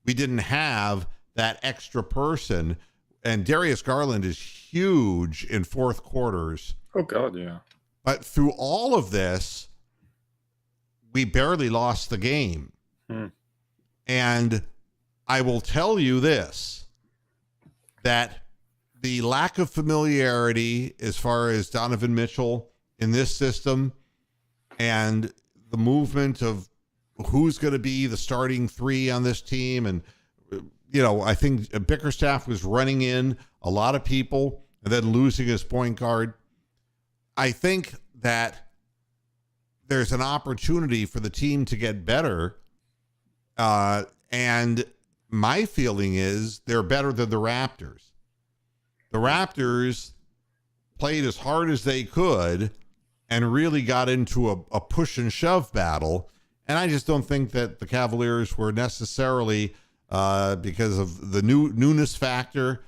we didn't have that extra person. And Darius Garland is huge in fourth quarters. Oh, God, yeah. But through all of this, we barely lost the game. And I will tell you this, that the lack of familiarity as far as Donovan Mitchell in this system and the movement of who's going to be the starting three on this team. And, I think Bickerstaff was running in a lot of people and then losing his point guard. I think that there's an opportunity for the team to get better. And my feeling is they're better than the Raptors. The Raptors played as hard as they could and really got into a push and shove battle. And I just don't think that the Cavaliers were necessarily, because of the newness factor,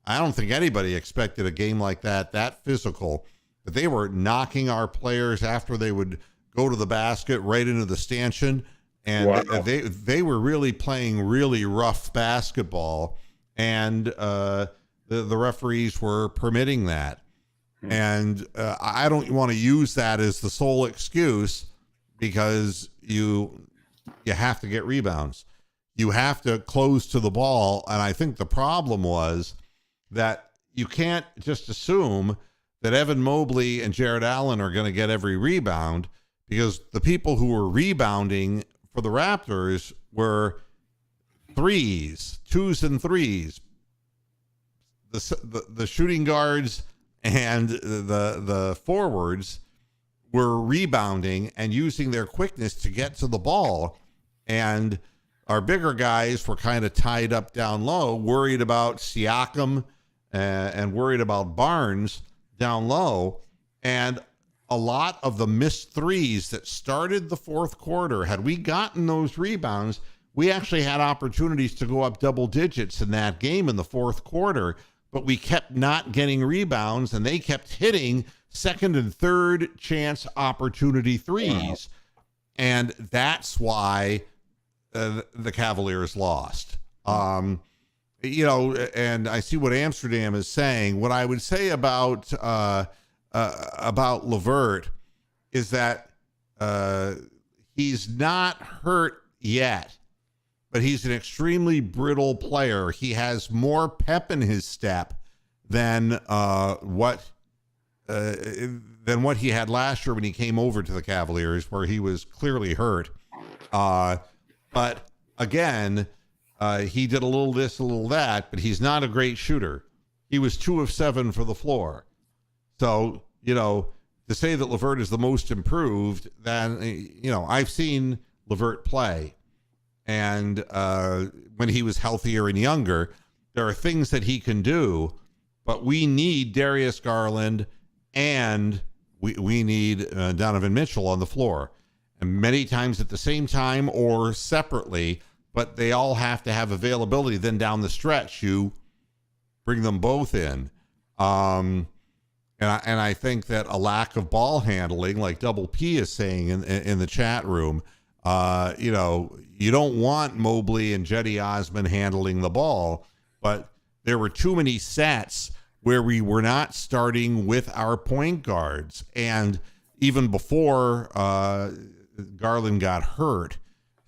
I don't think anybody expected a game like that physical. But they were knocking our players after they would go to the basket right into the stanchion. And wow. they were really playing really rough basketball. And the referees were permitting that. And I don't want to use that as the sole excuse, because you have to get rebounds. You have to close to the ball. And I think the problem was that you can't just assume that Evan Mobley and Jared Allen are going to get every rebound, because the people who were rebounding for the Raptors were twos and threes. The shooting guards and the forwards were rebounding and using their quickness to get to the ball. And our bigger guys were kind of tied up down low, worried about Siakam and worried about Barnes down low. And a lot of the missed threes that started the fourth quarter, had we gotten those rebounds, we actually had opportunities to go up double digits in that game in the fourth quarter, but we kept not getting rebounds, and they kept hitting second and third chance opportunity threes. And that's why the Cavaliers lost. And I see what Amsterdam is saying. What I would say about LeVert is that he's not hurt yet, but he's an extremely brittle player. He has more pep in his step than what he had last year when he came over to the Cavaliers, where he was clearly hurt. But again, he did a little this, a little that, but he's not a great shooter. He was 2 of 7 for the floor. So, to say that LeVert is the most improved, then, I've seen LeVert play. And when he was healthier and younger, there are things that he can do, but we need Darius Garland and we need Donovan Mitchell on the floor. And many times at the same time or separately, but they all have to have availability. Then down the stretch, you bring them both in. And I think that a lack of ball handling, like Double P is saying in the chat room, you don't want Mobley and Jetty Osman handling the ball, but there were too many sets where we were not starting with our point guards. And even before Garland got hurt.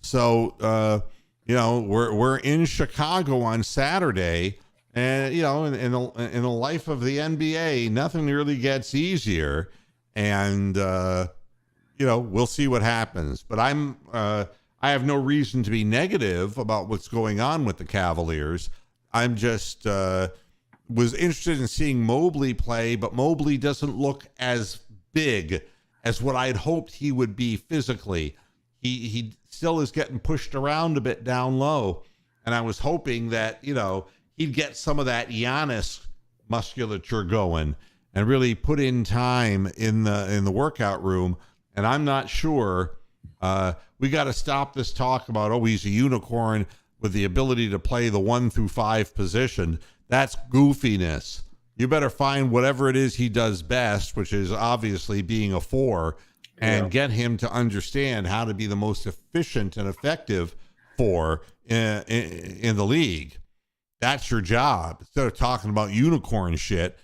So, we're in Chicago on Saturday. And, in the life of the NBA, nothing really gets easier. And, we'll see what happens. But I have no reason to be negative about what's going on with the Cavaliers. I'm just was interested in seeing Mobley play, but Mobley doesn't look as big as what I'd hoped he would be physically. He still is getting pushed around a bit down low. And I was hoping that, he'd get some of that Giannis musculature going and really put in time in the workout room And I'm not sure. We got to stop this talk about, oh, he's a unicorn with the ability to play the 1 through 5 position. That's goofiness. You better find whatever it is he does best, which is obviously being a 4, and get him to understand how to be the most efficient and effective 4 in the league. That's your job. Instead of talking about unicorn shit,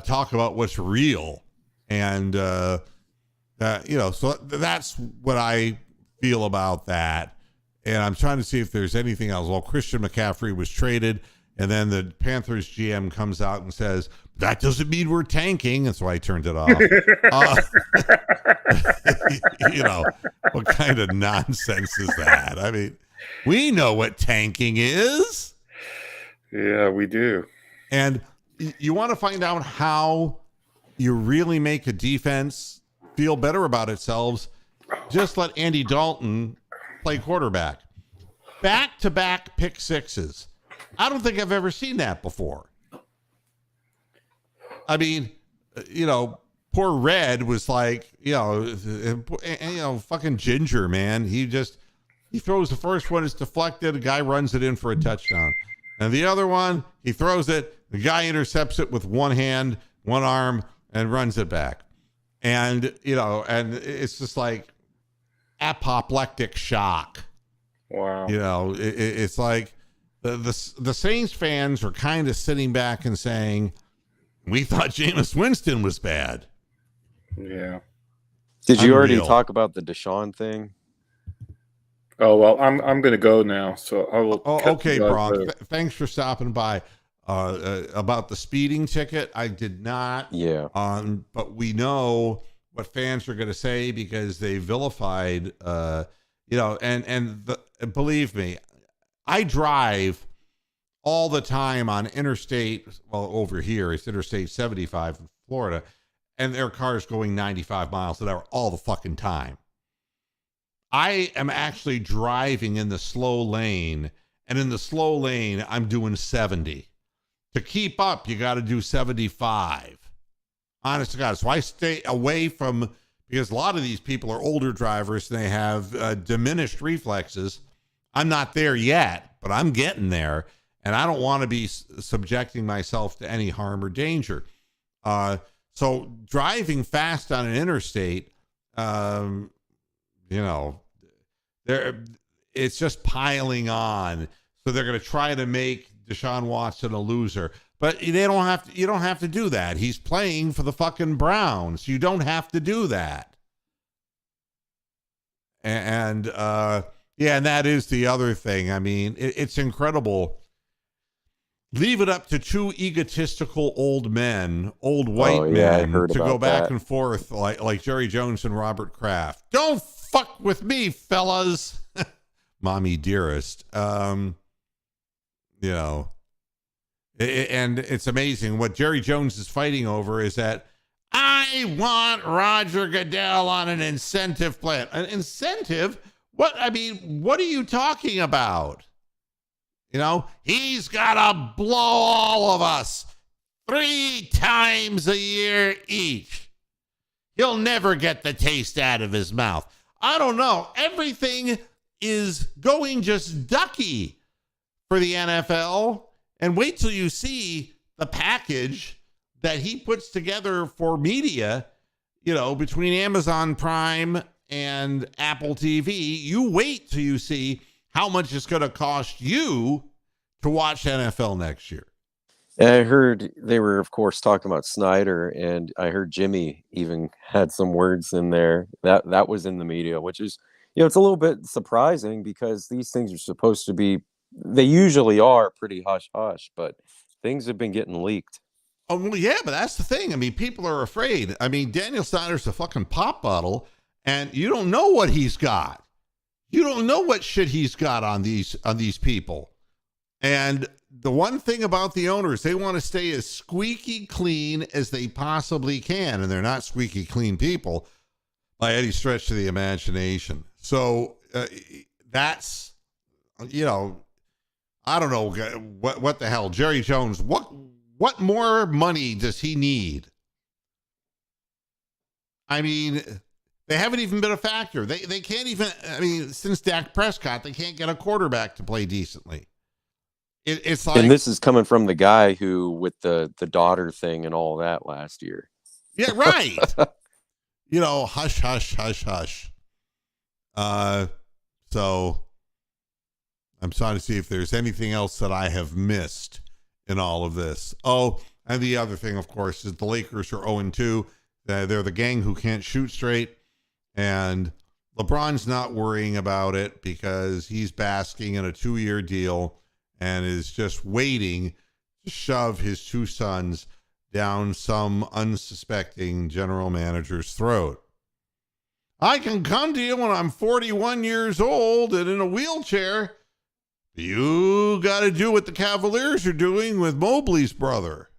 talk about what's real. And, so that's what I feel about that. And I'm trying to see if there's anything else. Well, Christian McCaffrey was traded, and then the Panthers GM comes out and says, that doesn't mean we're tanking. And so I turned it off. What kind of nonsense is that? I mean, we know what tanking is. Yeah, we do. And you want to find out how you really make a defense feel better about itself, just let Andy Dalton play quarterback. Back-to-back pick sixes. I don't think I've ever seen that before. I mean, poor Red was like, fucking ginger, man. He throws the first one, it's deflected, a guy runs it in for a touchdown. And the other one, he throws it, the guy intercepts it with one hand, one arm, and runs it back. And, and it's just like apoplectic shock. Wow. It's like the Saints fans are kind of sitting back and saying, we thought Jameis Winston was bad. Yeah. Did you already talk about the Deshaun thing? Oh, well, I'm going to go now, so I will. Oh, okay, Bronx. Thanks for stopping by. About the speeding ticket, I did not. Yeah. But we know what fans are going to say because they vilified, believe me, I drive all the time on interstate. Well, over here it's Interstate 75 in Florida, and there are cars going 95 miles an hour all the fucking time. I am actually driving in the slow lane, and in the slow lane, I'm doing 70. To keep up, you got to do 75. Honest to God. So I stay away from, because a lot of these people are older drivers and they have diminished reflexes. I'm not there yet, but I'm getting there, and I don't want to be subjecting myself to any harm or danger. So driving fast on an interstate, it's just piling on. So they're going to try to make Deshaun Watson a loser, but you don't have to do that. He's playing for the fucking Browns. You don't have to do that. And that is the other thing. I mean, it's incredible. Leave it up to two egotistical old white men to go back and forth like Jerry Jones and Robert Kraft. Don't fuck with me, fellas. Mommy dearest. And it's amazing what Jerry Jones is fighting over is that I want Roger Goodell on an incentive plan. An incentive? What? I mean, what are you talking about? He's got to blow all of us 3 times a year each. He'll never get the taste out of his mouth. I don't know. Everything is going just ducky for the NFL. And wait till you see the package that he puts together for media, between Amazon Prime and Apple TV. You wait till you see how much it's going to cost you to watch NFL next year. And I heard they were, of course, talking about Snyder, and I heard Jimmy even had some words in there that was in the media, which is, it's a little bit surprising because these things are supposed to be, they usually are pretty hush-hush, but things have been getting leaked. Oh, well, yeah, but that's the thing. I mean, people are afraid. I mean, Daniel Snyder's a fucking pop bottle, and you don't know what he's got. You don't know what shit he's got on these people. And the one thing about the owners, they want to stay as squeaky clean as they possibly can, and they're not squeaky clean people by any stretch of the imagination. So that's, I don't know what the hell. Jerry Jones, what more money does he need? I mean, They haven't even been a factor. They can't even, I mean, since Dak Prescott, they can't get a quarterback to play decently. It's like, and this is coming from the guy who, with the daughter thing and all that last year. yeah, right. Hush, hush, hush, hush. So I'm trying to see if there's anything else that I have missed in all of this. Oh, and the other thing, of course, is the Lakers are 0-2. They're the gang who can't shoot straight. And LeBron's not worrying about it because he's basking in a 2-year deal and is just waiting to shove his two sons down some unsuspecting general manager's throat. I can come to you when I'm 41 years old and in a wheelchair. You got to do what the Cavaliers are doing with Mobley's brother.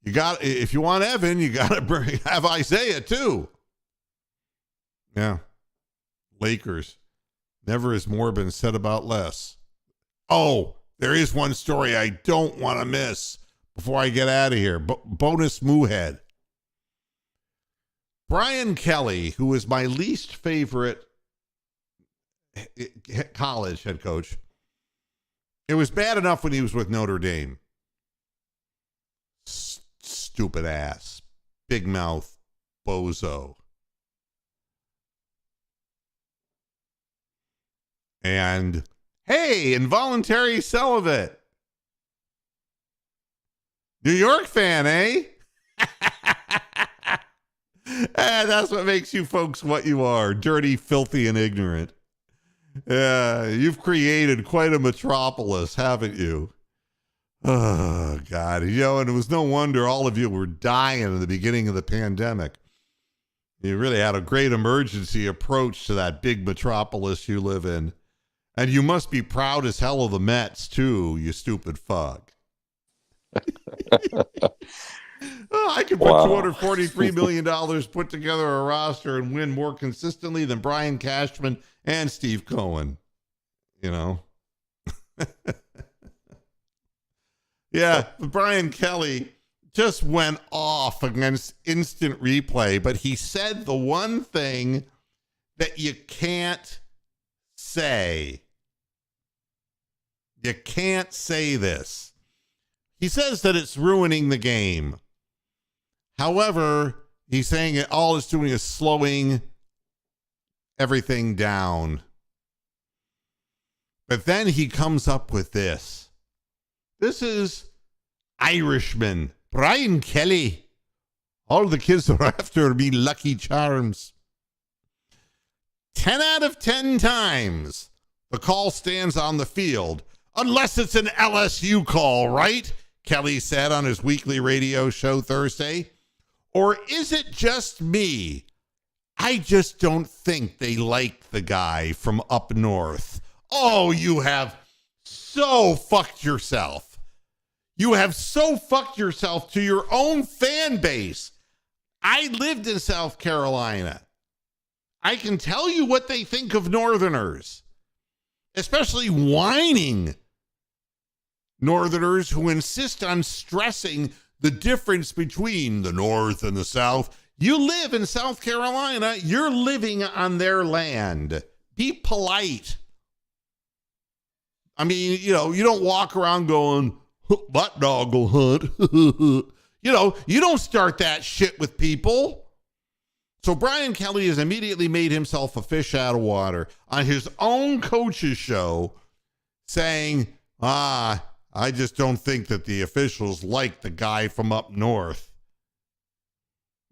If you want Evan, you got to have Isaiah too. Yeah. Lakers. Never has more been said about less. Oh, there is one story I don't want to miss before I get out of here. Bonus Moohead. Brian Kelly, who is my least favorite college head coach. It was bad enough when he was with Notre Dame. Stupid ass. Big mouth. Bozo. And, hey, involuntary celibate. New York fan, eh? That's what makes you folks what you are. Dirty, filthy, and ignorant. Yeah, you've created quite a metropolis, haven't you? Oh, God. And it was no wonder all of you were dying in the beginning of the pandemic. You really had a great emergency approach to that big metropolis you live in. And you must be proud as hell of the Mets, too, you stupid fuck. I could put $243 million, put together a roster, and win more consistently than Brian Cashman and Steve Cohen. Yeah, Brian Kelly just went off against instant replay, but he said the one thing that you can't say. You can't say this. He says that it's ruining the game. However, he's saying it all it's doing is slowing everything down. But then he comes up with this. This is Irishman, Brian Kelly. All the kids are after me Lucky Charms. 10 out of 10 times, the call stands on the field, unless it's an LSU call, right? Kelly said on his weekly radio show Thursday. Or is it just me? I just don't think they like the guy from up north. Oh, you have so fucked yourself. You have so fucked yourself to your own fan base. I lived in South Carolina. I can tell you what they think of Northerners, especially whining Northerners who insist on stressing the difference between the North and the South. You live in South Carolina. You're living on their land. Be polite. I mean, you don't walk around going, that dog will hunt. You don't start that shit with people. So Brian Kelly has immediately made himself a fish out of water on his own coach's show, saying, I just don't think that the officials like the guy from up north.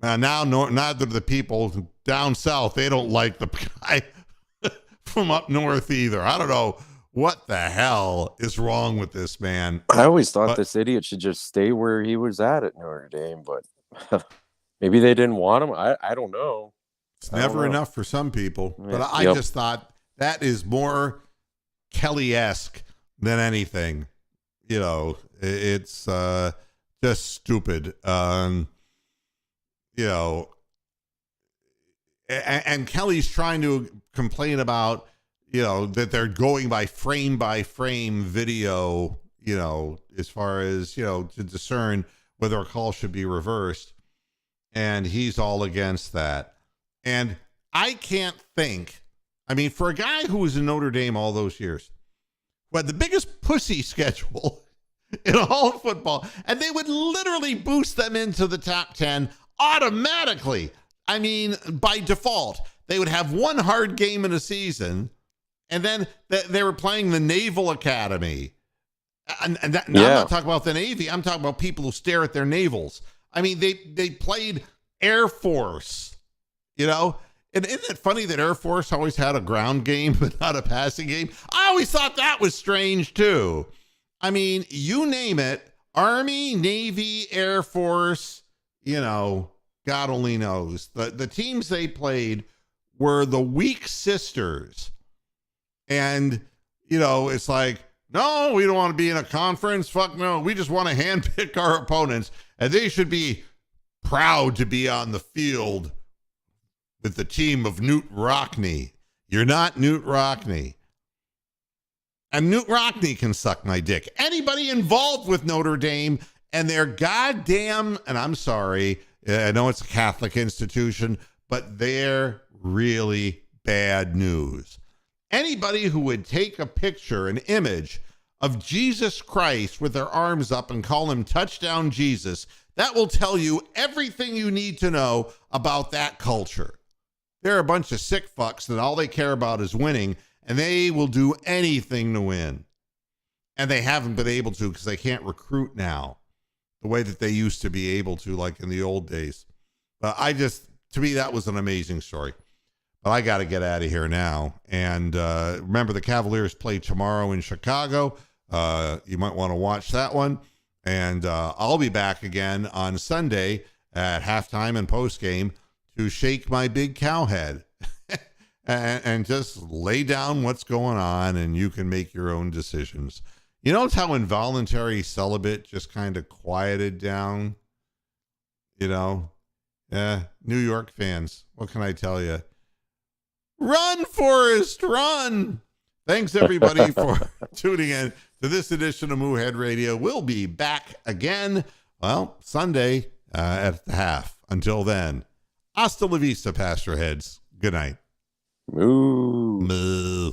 Now neither do the people down south. They don't like the guy from up north either. I don't know what the hell is wrong with this man. I always thought this idiot should just stay where he was at Notre Dame, but maybe they didn't want him. I don't know. It's never enough for some people. But I just thought that is more Kelly-esque than anything. It's just stupid. And Kelly's trying to complain about, that they're going by frame video, as far as, to discern whether a call should be reversed. And he's all against that. And I can't think, I mean, for a guy who was in Notre Dame all those years, who had the biggest pussy schedule in all of football, and they would literally boost them into the top 10 automatically. I mean, by default, they would have one hard game in a season, and then they were playing the Naval Academy. And I'm not talking about the Navy. I'm talking about people who stare at their navels. I mean, they played Air Force, you know? And isn't it funny that Air Force always had a ground game but not a passing game? I always thought that was strange, too. I mean, you name it, Army, Navy, Air Force, you know, God only knows. The teams they played were the weak sisters. And, you know, it's like, no, we don't want to be in a conference. Fuck no. We just want to handpick our opponents. And they should be proud to be on the field with the team of Newt Rockne. You're not Newt Rockne. And Newt Rockne can suck my dick. Anybody involved with Notre Dame and their goddamn, and I'm sorry, I know it's a Catholic institution, but they're really bad news. Anybody who would take a picture, an image of Jesus Christ with their arms up and call him Touchdown Jesus, that will tell you everything you need to know about that culture. They're a bunch of sick fucks that all they care about is winning, and they will do anything to win. And they haven't been able to because they can't recruit now the way that they used to be able to, like in the old days. But to me, that was an amazing story. But I got to get out of here now. And remember, the Cavaliers play tomorrow in Chicago. You might want to watch that one. And I'll be back again on Sunday at halftime and postgame to shake my big cow head and just lay down what's going on, and you can make your own decisions. You notice how involuntary celibate just kind of quieted down? You know? New York fans, what can I tell you? Run, Forrest, run! Thanks, everybody, for tuning in to this edition of Moohead Radio. We'll be back again, well, Sunday at the half. Until then, hasta la vista, Pastor Heads. Good night. Moo. Moo.